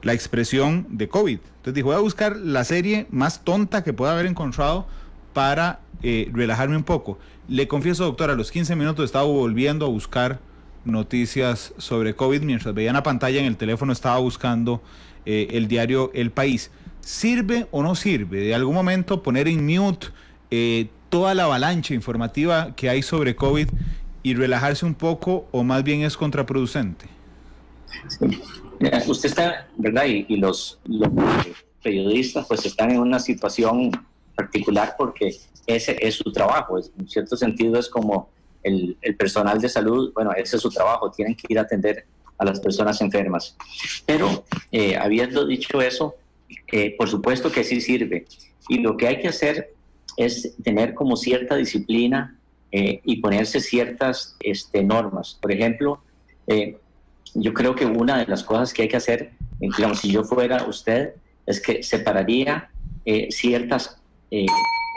expresión, de COVID. Entonces dije, voy a buscar la serie más tonta que pueda haber encontrado para relajarme un poco. Le confieso, doctor, a los 15 minutos estaba volviendo a buscar noticias sobre COVID. Mientras veía una pantalla en el teléfono, estaba buscando el diario El País. ¿Sirve o no sirve de algún momento poner en mute toda la avalancha informativa que hay sobre COVID y relajarse un poco, o más bien es contraproducente? Sí. Usted está, ¿verdad? Y los periodistas pues están en una situación particular porque ese es su trabajo. En cierto sentido es como el personal de salud, bueno, ese es su trabajo, tienen que ir a atender a las personas enfermas. Pero habiendo dicho eso, Por supuesto que sí sirve. Y lo que hay que hacer es tener como cierta disciplina y ponerse ciertas normas. Por ejemplo, yo creo que una de las cosas que hay que hacer, digamos, si yo fuera usted, es que separaría ciertas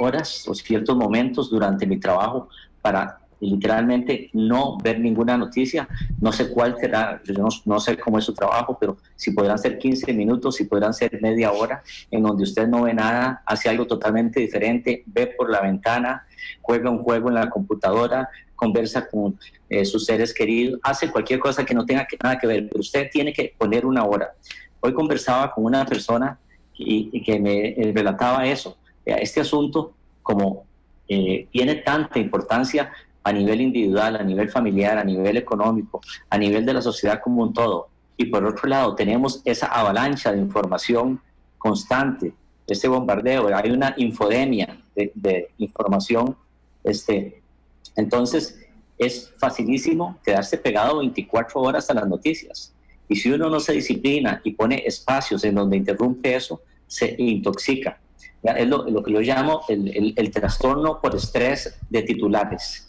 horas o ciertos momentos durante mi trabajo para literalmente no ver ninguna noticia. No sé cuál será, yo no sé cómo es su trabajo, pero si podrán ser 15 minutos, si podrán ser media hora, en donde usted no ve nada, hace algo totalmente diferente, ve por la ventana, juega un juego en la computadora, conversa con sus seres queridos, hace cualquier cosa que no tenga nada que ver, pero usted tiene que poner una hora. Hoy conversaba con una persona y que me relataba eso. Este asunto, como tiene tanta importancia a nivel individual, a nivel familiar, a nivel económico, a nivel de la sociedad como un todo. Y por otro lado, tenemos esa avalancha de información constante, este bombardeo, hay una infodemia de información. Entonces, es facilísimo quedarse pegado 24 horas a las noticias. Y si uno no se disciplina y pone espacios en donde interrumpe eso, se intoxica. ¿Ya? Es lo que yo llamo el trastorno por estrés de titulares.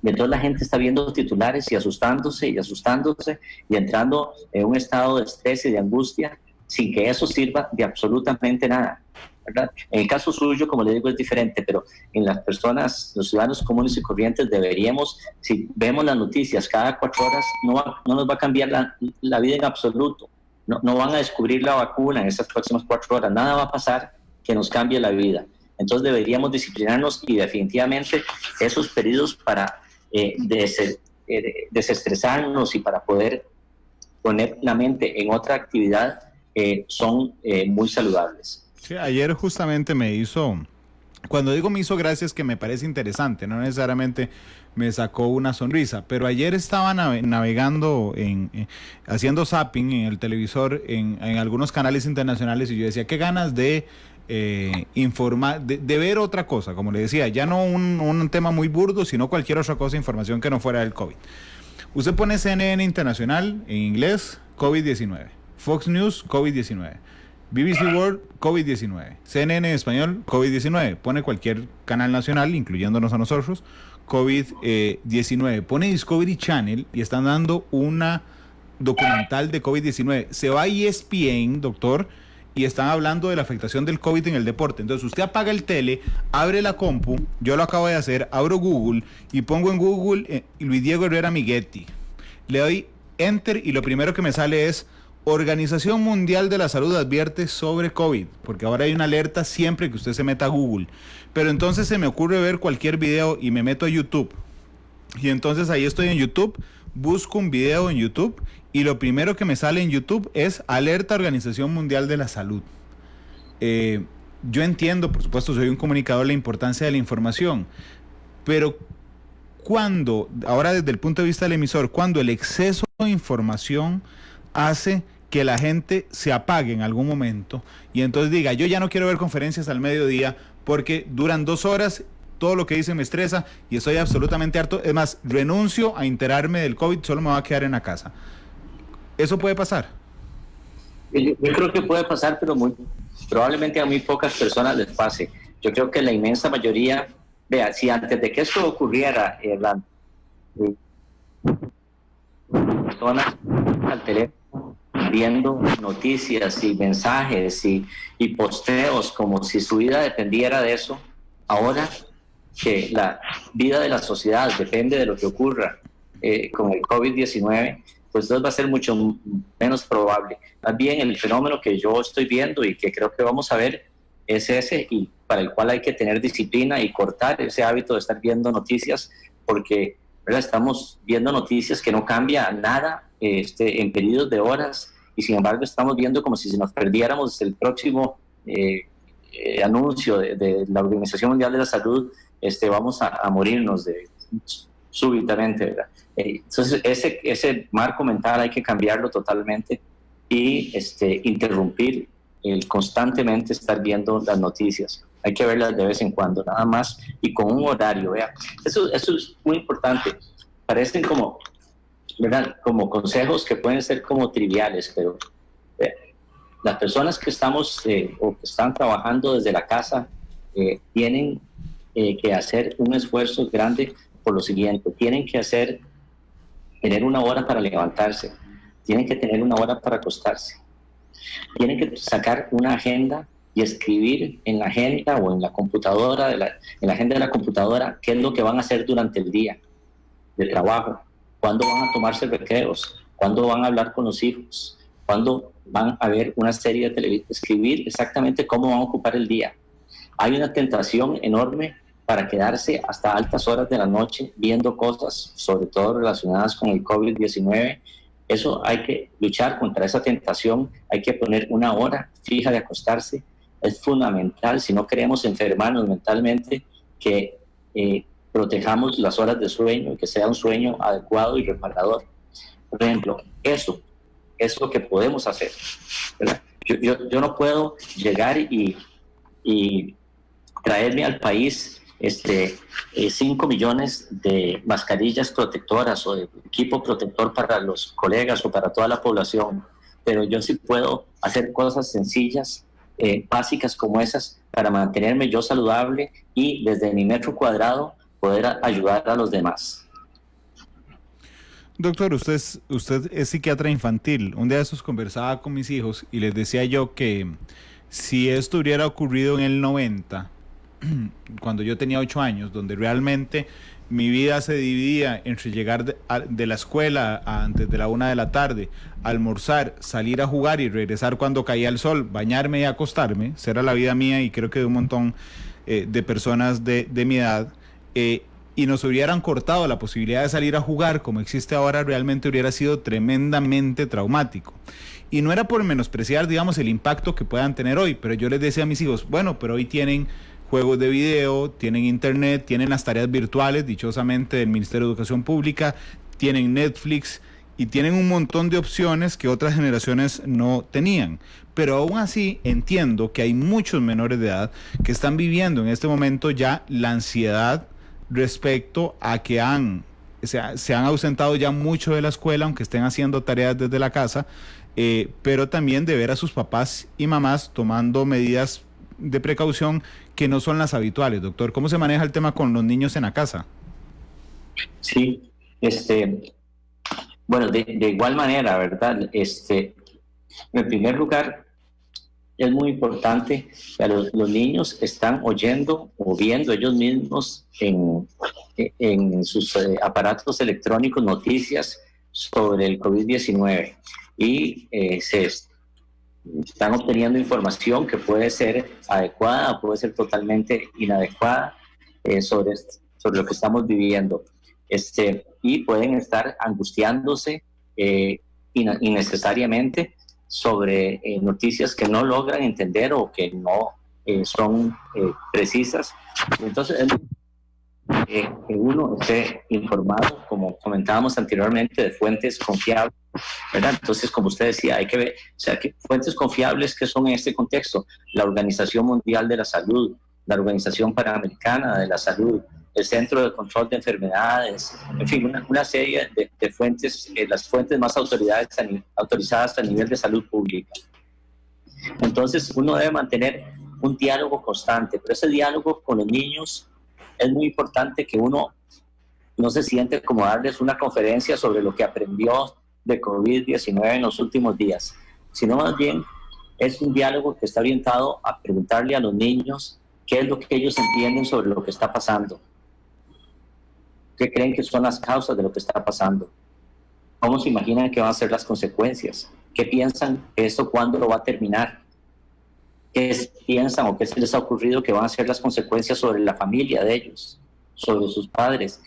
Y entonces la gente está viendo titulares y asustándose y entrando en un estado de estrés y de angustia sin que eso sirva de absolutamente nada, ¿verdad? En el caso suyo, como le digo, es diferente, pero en las personas, los ciudadanos comunes y corrientes deberíamos, si vemos las noticias cada 4 horas, no nos va a cambiar la vida en absoluto. No van a descubrir la vacuna en esas próximas 4 horas, nada va a pasar que nos cambie la vida. Entonces deberíamos disciplinarnos y definitivamente esos periodos para desestresarnos y para poder poner la mente en otra actividad son muy saludables. Sí, ayer justamente cuando digo me hizo gracia es que me parece interesante, no necesariamente me sacó una sonrisa, pero ayer estaba navegando, haciendo zapping en el televisor en algunos canales internacionales y yo decía, qué ganas de informar, de ver otra cosa, como le decía, ya no un tema muy burdo, sino cualquier otra cosa, información que no fuera del COVID. Usted pone CNN Internacional en inglés, COVID-19, Fox News, COVID-19, BBC World, COVID-19, CNN en español, COVID-19, pone cualquier canal nacional, incluyéndonos a nosotros, COVID-19, pone Discovery Channel y están dando una documental de COVID-19, se va a ESPN, doctor, y están hablando de la afectación del COVID en el deporte. Entonces usted apaga el tele, abre la compu, yo lo acabo de hacer, abro Google y pongo en Google Luis Diego Herrera Miguetti. Le doy Enter y lo primero que me sale es Organización Mundial de la Salud advierte sobre COVID, porque ahora hay una alerta siempre que usted se meta a Google. Pero entonces se me ocurre ver cualquier video y me meto a YouTube. Y entonces ahí estoy en YouTube, busco un video en YouTube y lo primero que me sale en YouTube es Alerta Organización Mundial de la Salud. Yo entiendo, por supuesto, soy un comunicador, la importancia de la información, pero ahora desde el punto de vista del emisor, cuando el exceso de información hace que la gente se apague en algún momento y entonces diga, yo ya no quiero ver conferencias al mediodía porque duran 2 horas, todo lo que dicen me estresa y estoy absolutamente harto, es más, renuncio a enterarme del COVID, solo me voy a quedar en la casa. ¿Eso puede pasar? Yo creo que puede pasar, pero probablemente a muy pocas personas les pase. Yo creo que la inmensa mayoría, vea, si antes de que esto ocurriera, personas al teléfono viendo noticias y mensajes y posteos como si su vida dependiera de eso, ahora que la vida de la sociedad depende de lo que ocurra con el COVID-19, pues entonces va a ser mucho menos probable. Más bien el fenómeno que yo estoy viendo y que creo que vamos a ver es ese, y para el cual hay que tener disciplina y cortar ese hábito de estar viendo noticias, porque ¿verdad? Estamos viendo noticias que no cambia nada en periodos de horas, y sin embargo estamos viendo como si nos perdiéramos el próximo anuncio de la Organización Mundial de la Salud, vamos a morirnos súbitamente, ¿verdad? Entonces ese marco mental hay que cambiarlo totalmente y interrumpir el constantemente estar viendo las noticias. Hay que verlas de vez en cuando, nada más, y con un horario, vea. Eso es muy importante. Parecen como consejos que pueden ser como triviales, pero las personas que estamos o que están trabajando desde la casa tienen que hacer un esfuerzo grande por lo siguiente. Tienen que tener una hora para levantarse, tienen que tener una hora para acostarse, tienen que sacar una agenda y escribir en la agenda o en la computadora, en la agenda de la computadora, qué es lo que van a hacer durante el día de trabajo, cuándo van a tomarse recreos, cuándo van a hablar con los hijos, cuándo van a ver una serie de televisión, escribir exactamente cómo van a ocupar el día. Hay una tentación enorme para quedarse hasta altas horas de la noche viendo cosas, sobre todo relacionadas con el COVID-19. Eso hay que luchar contra esa tentación, hay que poner una hora fija de acostarse. Es fundamental, si no queremos enfermarnos mentalmente, que protejamos las horas de sueño y que sea un sueño adecuado y reparador. Por ejemplo, eso es lo que podemos hacer, ¿verdad? Yo no puedo llegar y traerme al país 5 millones de mascarillas protectoras o de equipo protector para los colegas o para toda la población, pero yo sí puedo hacer cosas sencillas, básicas como esas, para mantenerme yo saludable y desde mi metro cuadrado poder ayudar a los demás. Doctor, usted es psiquiatra infantil. Un día de esos conversaba con mis hijos y les decía yo que si esto hubiera ocurrido en el 90, cuando yo tenía 8 años, donde realmente mi vida se dividía entre llegar de la escuela antes de la 1 de la tarde, almorzar, salir a jugar y regresar cuando caía el sol, bañarme y acostarme, esa era la vida mía y creo que de un montón de personas de mi edad, y nos hubieran cortado la posibilidad de salir a jugar como existe ahora, realmente hubiera sido tremendamente traumático. Y no era por menospreciar, digamos, el impacto que puedan tener hoy, pero yo les decía a mis hijos, bueno, pero hoy tienen juegos de video, tienen internet, tienen las tareas virtuales, dichosamente, del Ministerio de Educación Pública, tienen Netflix y tienen un montón de opciones que otras generaciones no tenían. Pero aún así entiendo que hay muchos menores de edad que están viviendo en este momento ya la ansiedad respecto a que se han ausentado ya mucho de la escuela, aunque estén haciendo tareas desde la casa, pero también de ver a sus papás y mamás tomando medidas de precaución que no son las habituales. Doctor, ¿cómo se maneja el tema con los niños en la casa? Sí, bueno, de igual manera, ¿verdad? En primer lugar, es muy importante que los niños están oyendo o viendo ellos mismos en sus aparatos electrónicos noticias sobre el COVID-19 y se están obteniendo información que puede ser adecuada o puede ser totalmente inadecuada sobre lo que estamos viviendo. Y pueden estar angustiándose innecesariamente sobre noticias que no logran entender o que no son precisas. Entonces, que uno esté informado, como comentábamos anteriormente, de fuentes confiables, ¿verdad? Entonces, como usted decía, hay que ver, o sea, que fuentes confiables que son en este contexto: la Organización Mundial de la Salud, la Organización Panamericana de la Salud, el Centro de Control de Enfermedades, en fin, una serie de fuentes, las fuentes más autorizadas a nivel de salud pública. Entonces, uno debe mantener un diálogo constante, pero ese diálogo con los niños es muy importante, que uno no se siente como darles una conferencia sobre lo que aprendió de COVID-19 en los últimos días, sino más bien es un diálogo que está orientado a preguntarle a los niños qué es lo que ellos entienden sobre lo que está pasando, qué creen que son las causas de lo que está pasando, cómo se imaginan que van a ser las consecuencias, qué piensan que esto cuándo lo va a terminar, qué piensan o qué se les ha ocurrido que van a ser las consecuencias sobre la familia de ellos, sobre sus padres.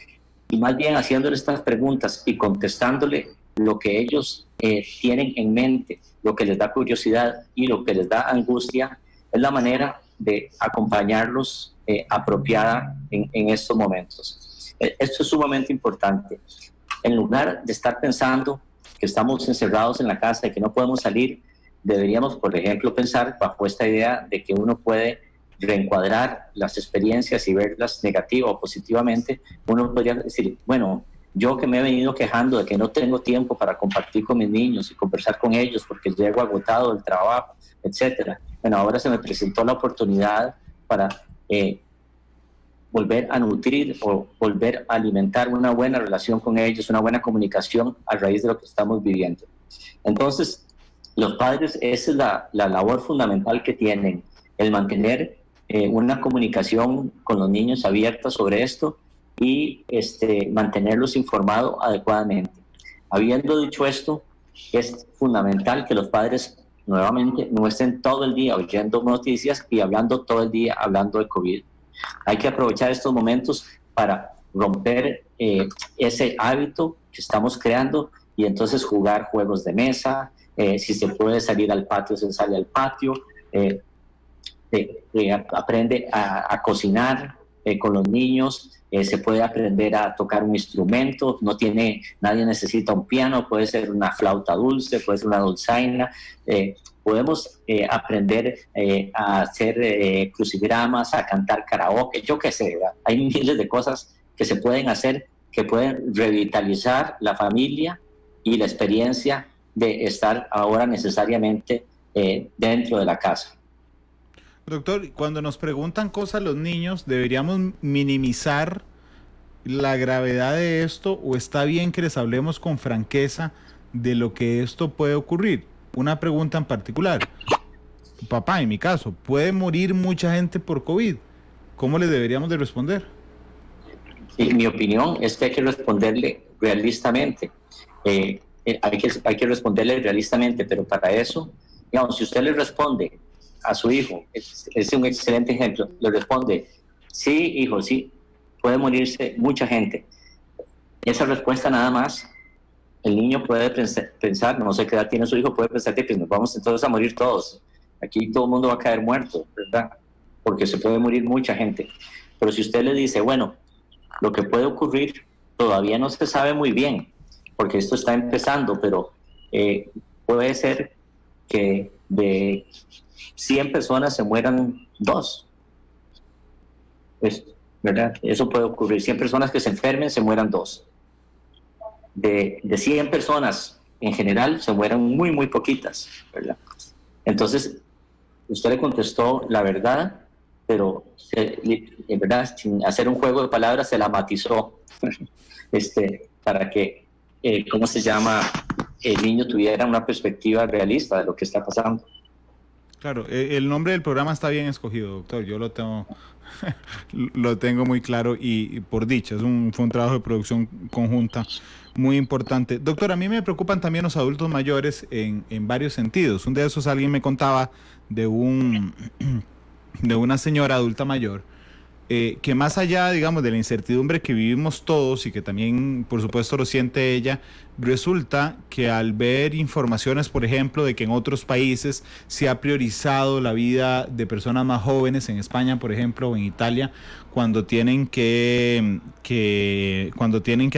Y más bien haciéndole estas preguntas y contestándole lo que ellos tienen en mente, lo que les da curiosidad y lo que les da angustia, es la manera de acompañarlos apropiada en estos momentos. Esto es sumamente importante. En lugar de estar pensando que estamos encerrados en la casa y que no podemos salir, deberíamos, por ejemplo, pensar bajo esta idea de que uno puede reencuadrar las experiencias y verlas negativa o positivamente. Uno podría decir, bueno, Yo que me he venido quejando de que no tengo tiempo para compartir con mis niños y conversar con ellos porque llego agotado del trabajo, etcétera. Bueno, ahora se me presentó la oportunidad para volver a nutrir o volver a alimentar una buena relación con ellos, una buena comunicación a raíz de lo que estamos viviendo. Entonces, los padres, esa es la labor fundamental que tienen, el mantener una comunicación con los niños abierta sobre esto y mantenerlos informados adecuadamente. Habiendo dicho esto, es fundamental que los padres nuevamente no estén todo el día oyendo noticias y hablando todo el día hablando de COVID. Hay que aprovechar estos momentos para romper ese hábito que estamos creando y entonces jugar juegos de mesa, si se puede salir al patio, se sale al patio, aprende a cocinar con los niños, se puede aprender a tocar un instrumento, nadie necesita un piano, puede ser una flauta dulce, puede ser una dulzaina, podemos aprender a hacer crucigramas, a cantar karaoke, yo qué sé, ¿verdad? Hay miles de cosas que se pueden hacer que pueden revitalizar la familia y la experiencia de estar ahora necesariamente dentro de la casa. Doctor, cuando nos preguntan cosas los niños, ¿deberíamos minimizar la gravedad de esto o está bien que les hablemos con franqueza de lo que esto puede ocurrir? Una pregunta en particular. Papá, en mi caso, ¿puede morir mucha gente por COVID? ¿Cómo le deberíamos de responder? Sí, mi opinión es que hay que responderle realistamente. Hay que responderle realistamente, pero para eso, digamos, si usted le responde a su hijo, es un excelente ejemplo, le responde, sí, hijo, sí, puede morirse mucha gente. Esa respuesta nada más, el niño puede pensar, no sé qué edad tiene su hijo, puede pensar que pues, nos vamos entonces a morir todos. Aquí todo el mundo va a caer muerto, ¿verdad? Porque se puede morir mucha gente. Pero si usted le dice, bueno, lo que puede ocurrir todavía no se sabe muy bien, porque esto está empezando, pero puede ser que de 100 personas se mueran 2. ¿Verdad? Eso puede ocurrir. 100 personas que se enfermen, se mueran 2. De 100 personas en general, se mueran muy, muy poquitas, ¿verdad? Entonces, usted le contestó la verdad, pero en verdad, sin hacer un juego de palabras, se la matizó para que, ¿cómo se llama?, el niño tuviera una perspectiva realista de lo que está pasando. Claro, el nombre del programa está bien escogido, doctor. Yo lo tengo, lo tengo muy claro y por dicha, fue un trabajo de producción conjunta muy importante. Doctor, a mí me preocupan también los adultos mayores en varios sentidos. Un de esos alguien me contaba de una señora adulta mayor que más allá, digamos, de la incertidumbre que vivimos todos y que también, por supuesto, lo siente ella, resulta que al ver informaciones, por ejemplo, de que en otros países se ha priorizado la vida de personas más jóvenes, en España, por ejemplo, o en Italia, cuando tienen que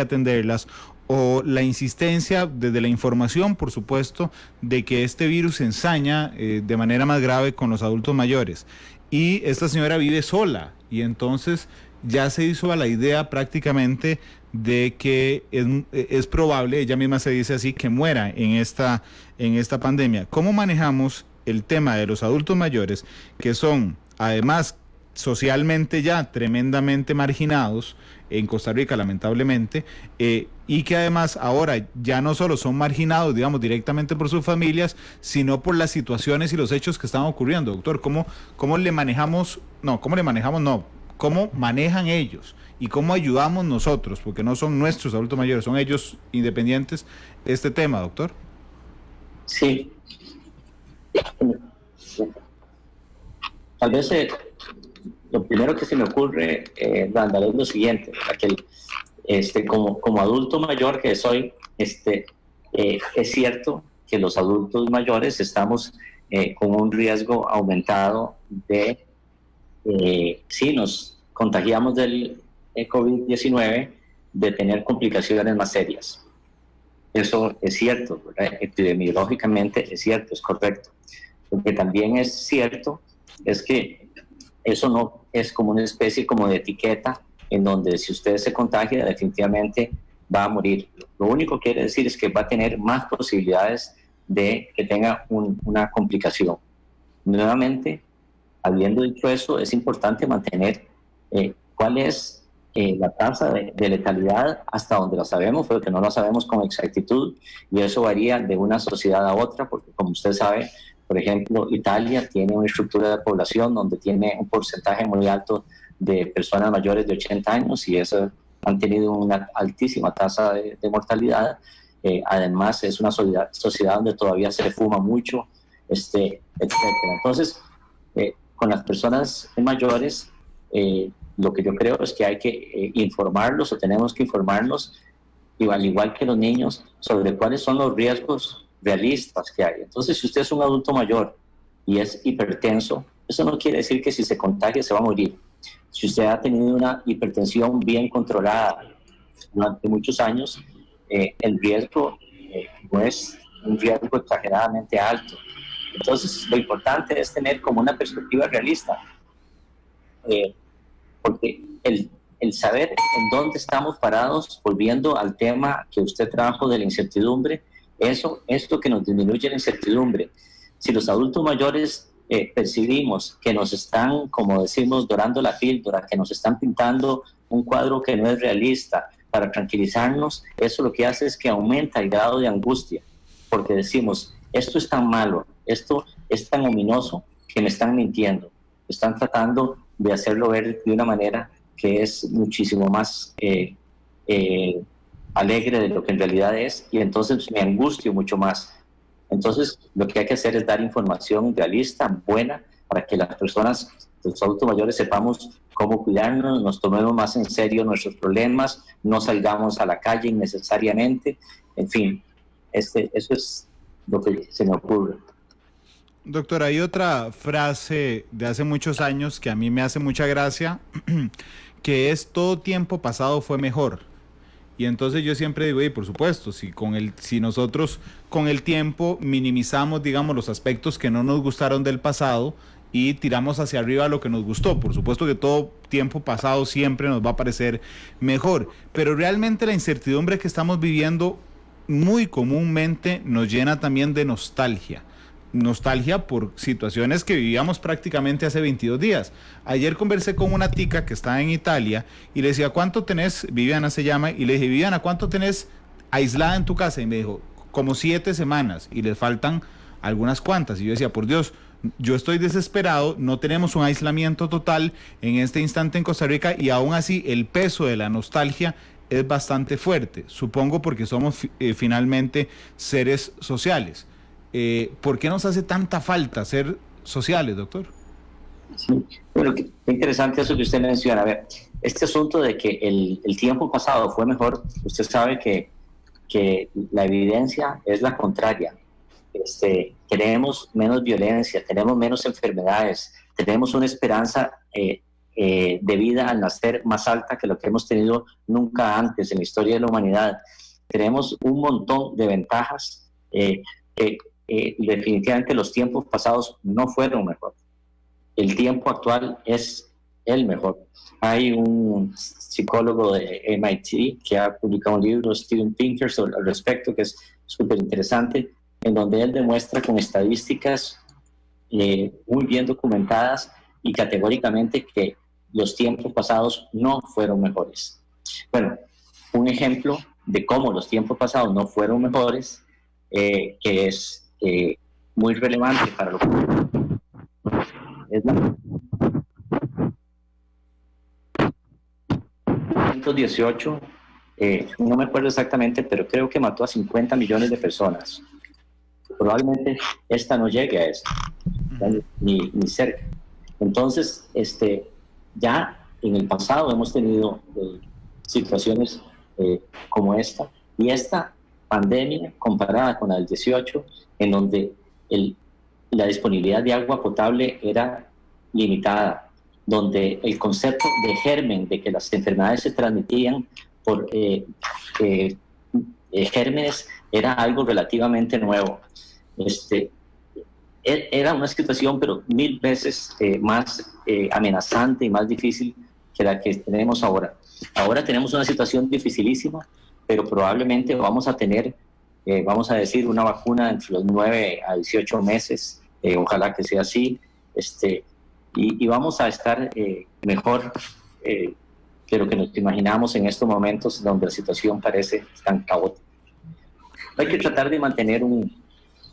atenderlas, o la insistencia desde la información, por supuesto, de que este virus se ensaña de manera más grave con los adultos mayores. Y esta señora vive sola y entonces ya se hizo a la idea prácticamente de que es probable, ella misma se dice así, que muera en esta pandemia. ¿Cómo manejamos el tema de los adultos mayores que son además socialmente ya tremendamente marginados en Costa Rica, lamentablemente, y que además ahora ya no solo son marginados, digamos, directamente por sus familias, sino por las situaciones y los hechos que están ocurriendo? Doctor, ¿cómo manejan ellos y cómo ayudamos nosotros, porque no son nuestros adultos mayores, son ellos independientes, este tema, doctor? Sí. Tal vez lo primero que se me ocurre, Randall, es lo siguiente, que como adulto mayor que soy, es cierto que los adultos mayores estamos con un riesgo aumentado de, si nos contagiamos del COVID-19, de tener complicaciones más serias. Eso es cierto, ¿verdad? Epidemiológicamente es cierto, es correcto. Lo que también es cierto es que eso no es como una especie como de etiqueta en donde si usted se contagia definitivamente va a morir. Lo único que quiere decir es que va a tener más posibilidades de que tenga una complicación. Nuevamente, habiendo dicho eso, es importante mantener cuál es la tasa de letalidad hasta donde la sabemos, pero que no la sabemos con exactitud, y eso varía de una sociedad a otra, porque como usted sabe, por ejemplo, Italia tiene una estructura de población donde tiene un porcentaje muy alto de personas mayores de 80 años y eso han tenido una altísima tasa de mortalidad. Además, es una sociedad donde todavía se fuma mucho, etcétera. Entonces, con las personas mayores, lo que yo creo es que hay que informarlos, o tenemos que informarnos, al igual que los niños, sobre cuáles son los riesgos realistas que hay. Entonces, si usted es un adulto mayor y es hipertenso, eso no quiere decir que si se contagia se va a morir. Si usted ha tenido una hipertensión bien controlada durante muchos años, el riesgo no es un riesgo exageradamente alto. Entonces, lo importante es tener como una perspectiva realista, porque el saber en dónde estamos parados, volviendo al tema que usted trajo de la incertidumbre, eso es lo que nos disminuye la incertidumbre. Si los adultos mayores percibimos que nos están, como decimos, dorando la píldora, que nos están pintando un cuadro que no es realista para tranquilizarnos, eso lo que hace es que aumenta el grado de angustia, porque decimos, esto es tan malo, esto es tan ominoso que me están mintiendo, están tratando de hacerlo ver de una manera que es muchísimo más alegre de lo que en realidad es, y entonces me angustio mucho más. Entonces, lo que hay que hacer es dar información realista, buena, para que las personas, los adultos mayores, sepamos cómo cuidarnos, nos tomemos más en serio nuestros problemas, no salgamos a la calle innecesariamente, en fin, eso es lo que se me ocurre. Doctor, hay otra frase de hace muchos años que a mí me hace mucha gracia, que es todo tiempo pasado fue mejor. Y entonces yo siempre digo, y por supuesto, si nosotros con el tiempo minimizamos, digamos, los aspectos que no nos gustaron del pasado y tiramos hacia arriba lo que nos gustó, por supuesto que todo tiempo pasado siempre nos va a parecer mejor, pero realmente la incertidumbre que estamos viviendo muy comúnmente nos llena también de nostalgia. Nostalgia por situaciones que vivíamos prácticamente hace 22 días. Ayer conversé con una tica que está en Italia y le decía, ¿cuánto tenés? Viviana se llama, y le dije, Viviana, ¿cuánto tenés aislada en tu casa? Y me dijo, como 7 semanas, y les faltan algunas cuantas. Y yo decía, por Dios, yo estoy desesperado, no tenemos un aislamiento total en este instante en Costa Rica, y aún así el peso de la nostalgia es bastante fuerte, supongo porque somos finalmente seres sociales. ¿Por qué nos hace tanta falta ser sociales, doctor? Sí. Bueno, qué interesante eso que usted menciona. A ver, este asunto de que el tiempo pasado fue mejor, usted sabe que la evidencia es la contraria. Tenemos menos violencia, tenemos menos enfermedades, tenemos una esperanza de vida al nacer más alta que lo que hemos tenido nunca antes en la historia de la humanidad. Tenemos un montón de ventajas que definitivamente los tiempos pasados no fueron mejor. El tiempo actual es el mejor. Hay un psicólogo de MIT que ha publicado un libro, Steven Pinker, al respecto, que es súper interesante, en donde él demuestra con estadísticas muy bien documentadas y categóricamente que los tiempos pasados no fueron mejores. Bueno, un ejemplo de cómo los tiempos pasados no fueron mejores, que es muy relevante para lo que es la 1918, no me acuerdo exactamente, pero creo que mató a 50 millones de personas. Probablemente esta no llegue a eso, ni cerca. Entonces, ya en el pasado hemos tenido situaciones como esta, y esta pandemia comparada con la del 18, en donde la disponibilidad de agua potable era limitada, donde el concepto de germen, de que las enfermedades se transmitían por gérmenes, era algo relativamente nuevo. Era una situación, pero 1000 veces más amenazante y más difícil que la que tenemos ahora. Ahora tenemos una situación dificilísima, pero probablemente vamos a tener, vamos a decir, una vacuna entre los 9 a 18 meses, ojalá que sea así, y vamos a estar mejor de lo que nos imaginamos en estos momentos donde la situación parece tan caótica. Hay que tratar de mantener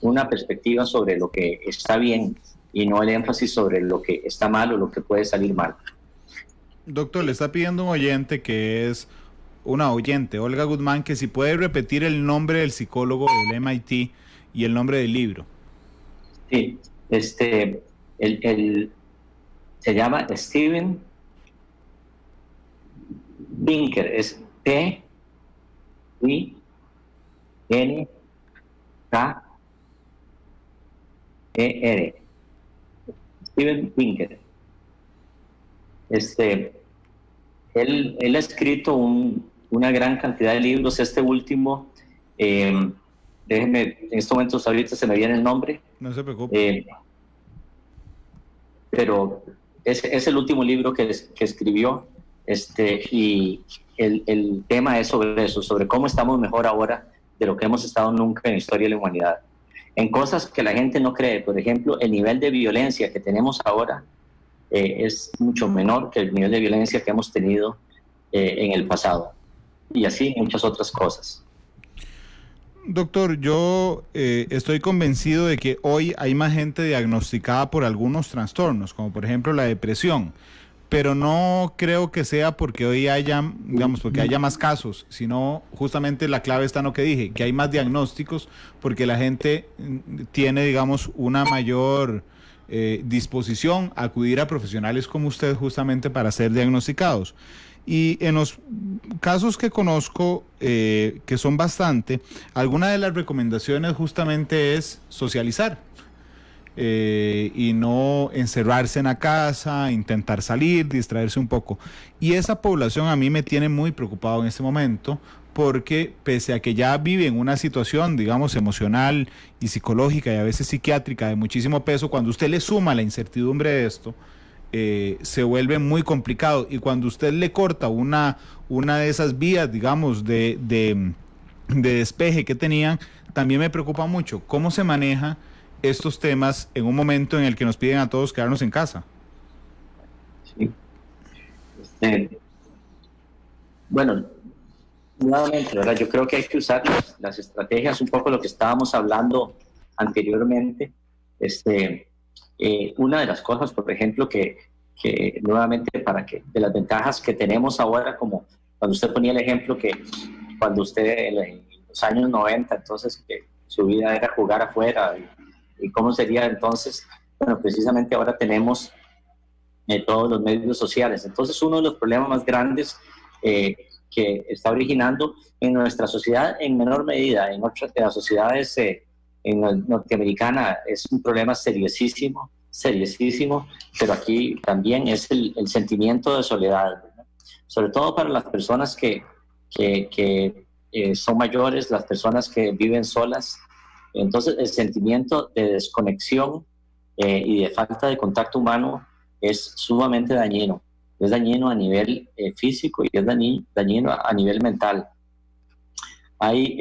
una perspectiva sobre lo que está bien y no el énfasis sobre lo que está mal o lo que puede salir mal. Doctor, le está pidiendo un oyente que es una oyente, Olga Guzmán, que si puede repetir el nombre del psicólogo del MIT y el nombre del libro. Sí, se llama Steven Pinker, es P-I-N-K-E-R. Steven Pinker. Él ha escrito una gran cantidad de libros. Este último, déjeme, en estos momentos ahorita se me viene el nombre. No se preocupe. Pero es el último libro que escribió, y el tema es sobre eso, sobre cómo estamos mejor ahora de lo que hemos estado nunca en la historia de la humanidad. En cosas que la gente no cree, por ejemplo, el nivel de violencia que tenemos ahora es mucho menor que el nivel de violencia que hemos tenido en el pasado, y así muchas otras cosas. Doctor, yo estoy convencido de que hoy hay más gente diagnosticada por algunos trastornos, como por ejemplo la depresión, pero no creo que sea porque hoy haya, digamos, porque haya más casos, sino justamente la clave está en lo que dije, que hay más diagnósticos porque la gente tiene, digamos, una mayor disposición a acudir a profesionales como usted justamente para ser diagnosticados. Y en los casos que conozco, que son bastante, alguna de las recomendaciones justamente es socializar y no encerrarse en la casa, intentar salir, distraerse un poco. Y esa población a mí me tiene muy preocupado en este momento, porque pese a que ya vive en una situación, digamos, emocional y psicológica y a veces psiquiátrica de muchísimo peso, cuando usted le suma la incertidumbre de esto, se vuelve muy complicado, y cuando usted le corta una de esas vías, digamos, de despeje que tenían, también me preocupa mucho cómo se maneja estos temas en un momento en el que nos piden a todos quedarnos en casa. Sí. Bueno, nuevamente, ¿verdad? Yo creo que hay que usar las estrategias, un poco lo que estábamos hablando anteriormente. Una de las cosas, por ejemplo, que nuevamente de las ventajas que tenemos ahora, como cuando usted ponía el ejemplo que cuando usted en los años 90, entonces que su vida era jugar afuera, y cómo sería entonces, bueno, precisamente ahora tenemos todos los medios sociales. Entonces, uno de los problemas más grandes que está originando en nuestra sociedad, en menor medida, en otras de las sociedades en la norteamericana, es un problema seriosísimo, pero aquí también es el sentimiento de soledad, ¿verdad? Sobre todo para las personas que son mayores, las personas que viven solas. Entonces, el sentimiento de desconexión y de falta de contacto humano es sumamente dañino. Es dañino a nivel físico y es dañino a nivel mental. Hay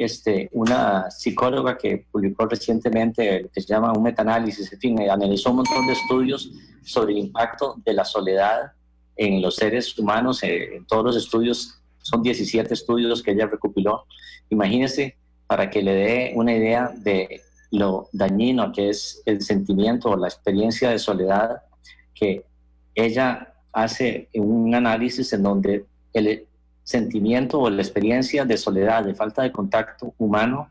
una psicóloga que publicó recientemente lo que se llama un metaanálisis, en fin, analizó un montón de estudios sobre el impacto de la soledad en los seres humanos. En todos los estudios, son 17 estudios que ella recopiló. Imagínese, para que le dé una idea de lo dañino que es el sentimiento o la experiencia de soledad, que ella hace un análisis en donde el sentimiento o la experiencia de soledad, de falta de contacto humano,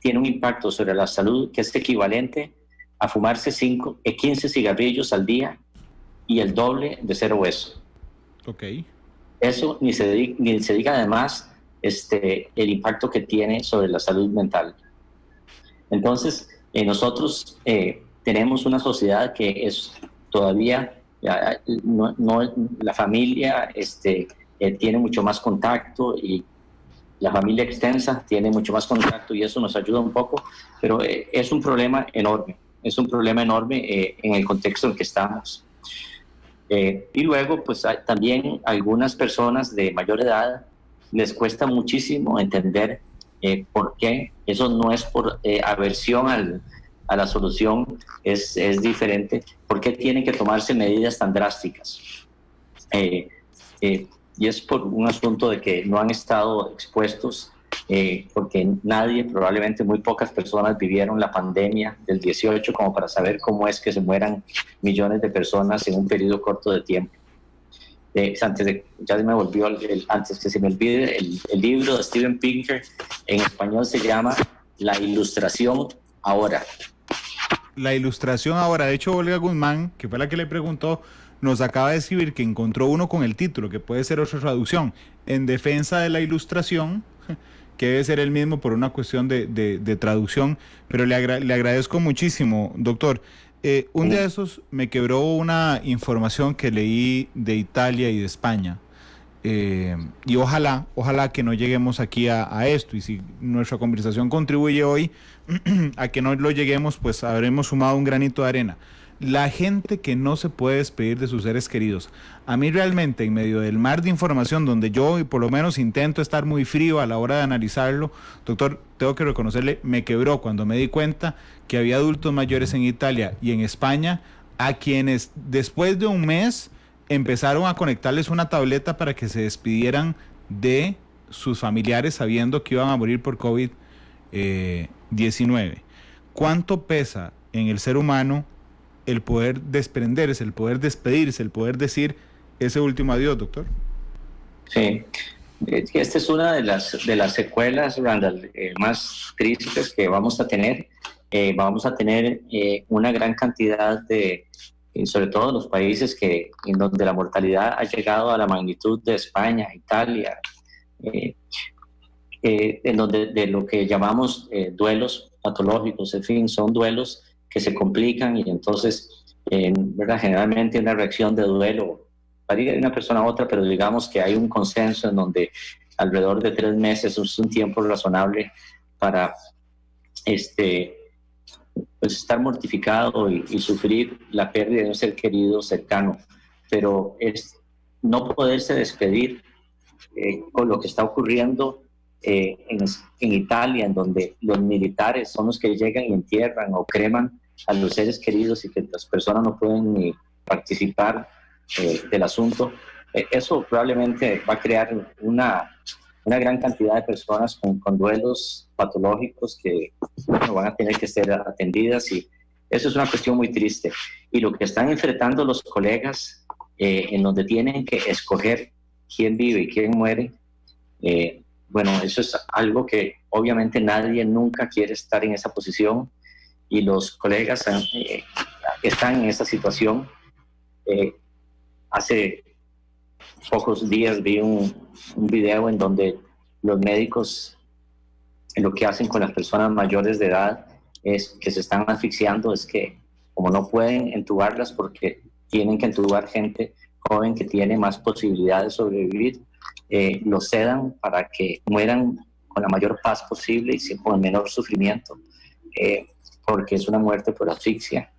tiene un impacto sobre la salud que es equivalente a fumarse 15 cigarrillos al día y el doble de ser obeso. Okay. Eso ni se diga además el impacto que tiene sobre la salud mental. Entonces, nosotros tenemos una sociedad que es todavía, la familia tiene mucho más contacto, y la familia extensa tiene mucho más contacto, y eso nos ayuda un poco, pero es un problema enorme, en el contexto en que estamos. Y luego, pues hay también algunas personas de mayor edad les cuesta muchísimo entender por qué. Eso no es por aversión a la solución, es diferente. ¿Por qué tienen que tomarse medidas tan drásticas? Y es por un asunto de que no han estado expuestos, porque nadie, probablemente muy pocas personas vivieron la pandemia del 18 como para saber cómo es que se mueran millones de personas en un periodo corto de tiempo. Ya se me volvió, antes que se me olvide, el libro de Steven Pinker en español se llama La Ilustración Ahora. La Ilustración Ahora. De hecho, Olga Guzmán, que fue la que le preguntó, nos acaba de escribir que encontró uno con el título, que puede ser otra traducción, En defensa de la ilustración, que debe ser el mismo por una cuestión de traducción, pero le agradezco muchísimo, doctor. Un día de esos me quebró una información que leí de Italia y de España, y ojalá que no lleguemos aquí a esto, y si nuestra conversación contribuye hoy a que no lo lleguemos, pues habremos sumado un granito de arena. La gente que no se puede despedir de sus seres queridos. A mí realmente, en medio del mar de información, donde yo por lo menos intento estar muy frío a la hora de analizarlo, doctor, tengo que reconocerle, me quebró cuando me di cuenta que había adultos mayores en Italia y en España a quienes después de un mes empezaron a conectarles una tableta para que se despidieran de sus familiares sabiendo que iban a morir por COVID-19. ¿Cuánto pesa en el ser humano el poder desprenderse, el poder despedirse, el poder decir ese último adiós, doctor? Sí, esta es una de las secuelas, Randall, más tristes que vamos a tener. Vamos a tener una gran cantidad sobre todo en los países en donde la mortalidad ha llegado a la magnitud de España, Italia, en donde de lo que llamamos duelos patológicos, en fin, son duelos que se complican y entonces, ¿verdad? Generalmente una reacción de duelo varía de una persona a otra, pero digamos que hay un consenso en donde alrededor de 3 meses es un tiempo razonable para pues estar mortificado y sufrir la pérdida de un ser querido cercano, pero es no poderse despedir con lo que está ocurriendo en Italia, en donde los militares son los que llegan y entierran o creman a los seres queridos y que las personas no pueden ni participar del asunto. Eso probablemente va a crear una gran cantidad de personas con duelos patológicos que van a tener que ser atendidas, y eso es una cuestión muy triste. Y lo que están enfrentando los colegas en donde tienen que escoger quién vive y quién muere, bueno, eso es algo que obviamente nadie nunca quiere estar en esa posición, y los colegas están en esa situación. Hace pocos días vi un video en donde los médicos lo que hacen con las personas mayores de edad es que se están asfixiando, es que como no pueden entubarlas porque tienen que entubar gente joven que tiene más posibilidades de sobrevivir, los sedan para que mueran con la mayor paz posible y con el menor sufrimiento, porque es una muerte por asfixia,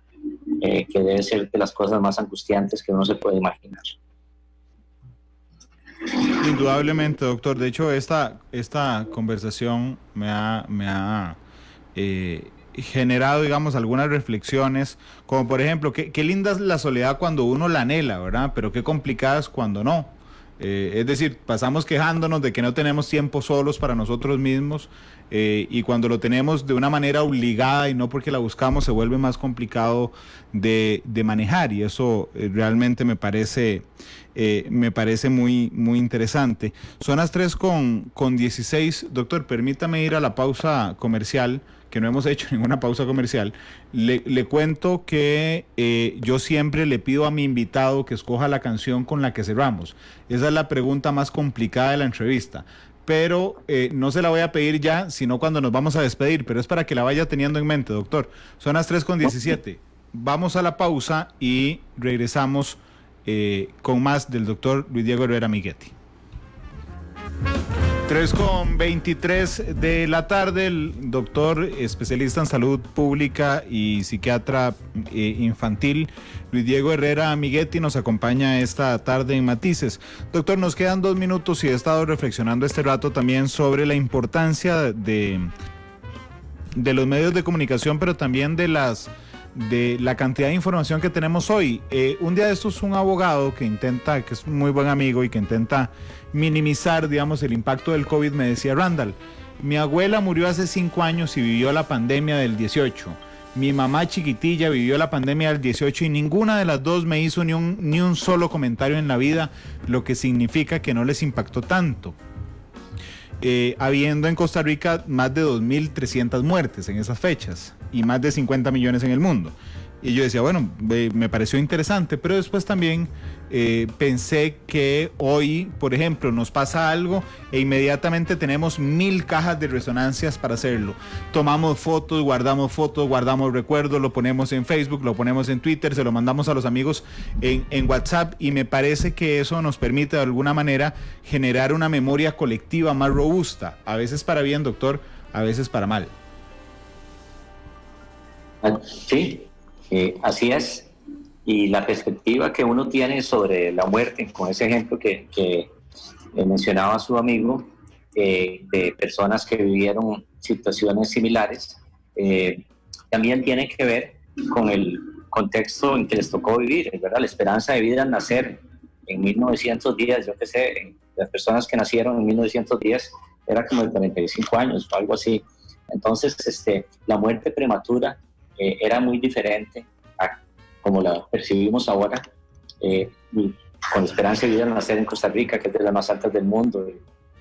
que debe ser de las cosas más angustiantes que uno se puede imaginar. Indudablemente, doctor. De hecho, esta conversación me ha generado, digamos, algunas reflexiones, como por ejemplo, qué linda es la soledad cuando uno la anhela, ¿verdad? Pero qué complicada es cuando no. Es decir, pasamos quejándonos de que no tenemos tiempo solos para nosotros mismos, y cuando lo tenemos de una manera obligada y no porque la buscamos, se vuelve más complicado de manejar, y eso realmente me parece muy, muy interesante. Son las 3:16. Doctor, permítame ir a la pausa comercial, que no hemos hecho ninguna pausa comercial. Le cuento que yo siempre le pido a mi invitado que escoja la canción con la que cerramos. Esa es la pregunta más complicada de la entrevista, pero no se la voy a pedir ya, sino cuando nos vamos a despedir, pero es para que la vaya teniendo en mente, doctor. Son las 3:17. Vamos a la pausa y regresamos con más del doctor Luis Diego Herrera Miguetti. 3:23 de la tarde, el doctor especialista en salud pública y psiquiatra infantil, Luis Diego Herrera Amiguetti, nos acompaña esta tarde en Matices. Doctor, nos quedan 2 minutos y he estado reflexionando este rato también sobre la importancia de los medios de comunicación, pero también de la cantidad de información que tenemos hoy. Un día de estos, un abogado que es un muy buen amigo y que intenta minimizar, digamos, el impacto del COVID, me decía: Randall, mi abuela murió hace 5 años y vivió la pandemia del 18. Mi mamá chiquitilla vivió la pandemia del 18 y ninguna de las dos me hizo ni un solo comentario en la vida, lo que significa que no les impactó tanto. Habiendo en Costa Rica más de 2.300 muertes en esas fechas y más de 50 millones en el mundo. Y yo decía, bueno, me pareció interesante, pero después también pensé que hoy, por ejemplo, nos pasa algo e inmediatamente tenemos 1.000 cajas de resonancias para hacerlo. Tomamos fotos, guardamos recuerdos, lo ponemos en Facebook, lo ponemos en Twitter, se lo mandamos a los amigos en WhatsApp, y me parece que eso nos permite de alguna manera generar una memoria colectiva más robusta, a veces para bien, doctor, a veces para mal. Sí. Así es, y la perspectiva que uno tiene sobre la muerte, con ese ejemplo que mencionaba su amigo, de personas que vivieron situaciones similares, también tiene que ver con el contexto en que les tocó vivir, ¿verdad? La esperanza de vida al nacer en 1910, yo qué sé, las personas que nacieron en 1910 era como de 45 años o algo así. Entonces, la muerte prematura era muy diferente a como la percibimos ahora, y con la esperanza de vida al nacer en Costa Rica, que es de las más altas del mundo.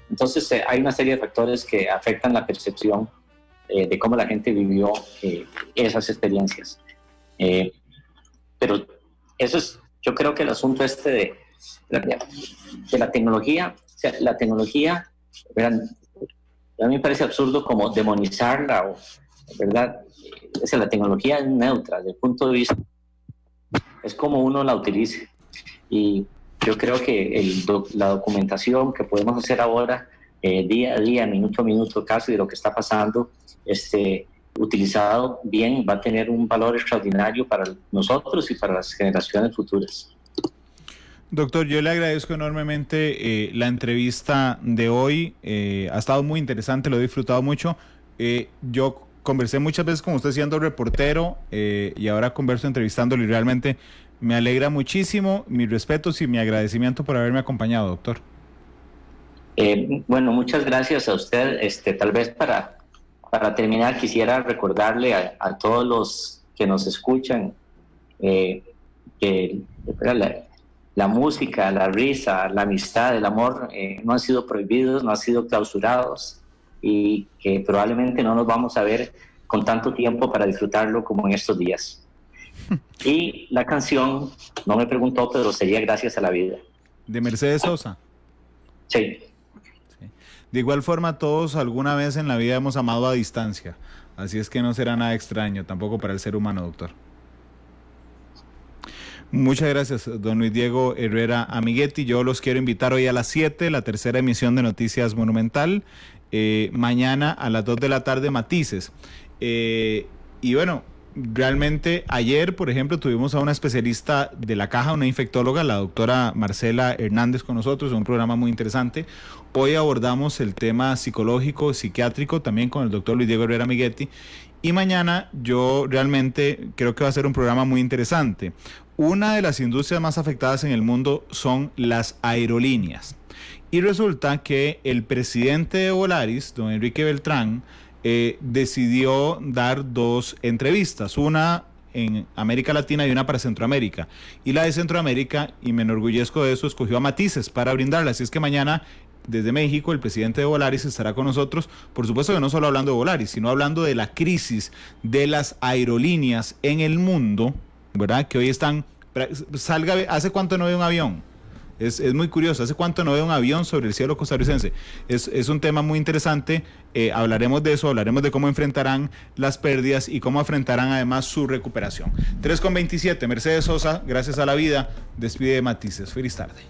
Entonces hay una serie de factores que afectan la percepción de cómo la gente vivió esas experiencias. Pero eso es, yo creo que el asunto de la tecnología, o sea, la tecnología, ¿verdad? A mí me parece absurdo como demonizarla, ¿verdad? O sea, la tecnología es neutra desde el punto de vista, es como uno la utilice, y yo creo que la documentación que podemos hacer ahora, día a día, minuto a minuto, casi de lo que está pasando, utilizado bien, va a tener un valor extraordinario para nosotros y para las generaciones futuras. Doctor, yo le agradezco enormemente la entrevista de hoy, ha estado muy interesante, lo he disfrutado mucho. Yo conversé muchas veces con usted siendo reportero, y ahora converso entrevistándolo, y realmente me alegra muchísimo. Mis respetos y mi agradecimiento por haberme acompañado, doctor. Bueno, muchas gracias a usted. Tal vez para terminar quisiera recordarle a todos los que nos escuchan que la música, la risa, la amistad, el amor no han sido prohibidos, no han sido clausurados, y que probablemente no nos vamos a ver con tanto tiempo para disfrutarlo como en estos días. Y la canción, no me preguntó, pero sería Gracias a la Vida. ¿De Mercedes Sosa? Sí. De igual forma, todos alguna vez en la vida hemos amado a distancia, así es que no será nada extraño tampoco para el ser humano, doctor. Muchas gracias, don Luis Diego Herrera Amiguetti. Yo los quiero invitar hoy a las 7, la tercera emisión de Noticias Monumental. Mañana a las 2 de la tarde, Matices. Y bueno, realmente ayer, por ejemplo, tuvimos a una especialista de la caja, una infectóloga, la doctora Marcela Hernández, con nosotros, un programa muy interesante. Hoy abordamos el tema psicológico, psiquiátrico, también con el doctor Luis Diego Herrera Amiguetti. Y mañana yo realmente creo que va a ser un programa muy interesante. Una de las industrias más afectadas en el mundo son las aerolíneas. Y resulta que el presidente de Volaris, don Enrique Beltrán, decidió dar 2 entrevistas, una en América Latina y una para Centroamérica. Y la de Centroamérica, y me enorgullezco de eso, escogió a Matices para brindarla. Así es que mañana, desde México, el presidente de Volaris estará con nosotros, por supuesto que no solo hablando de Volaris, sino hablando de la crisis de las aerolíneas en el mundo, ¿verdad? Que hoy están, ¿hace cuánto no ve un avión? Es muy curioso, ¿hace cuánto no ve un avión sobre el cielo costarricense? Es un tema muy interesante, hablaremos de eso, hablaremos de cómo enfrentarán las pérdidas y cómo enfrentarán además su recuperación. 3:27, Mercedes Sosa, Gracias a la Vida, despide de Matices. Feliz tarde.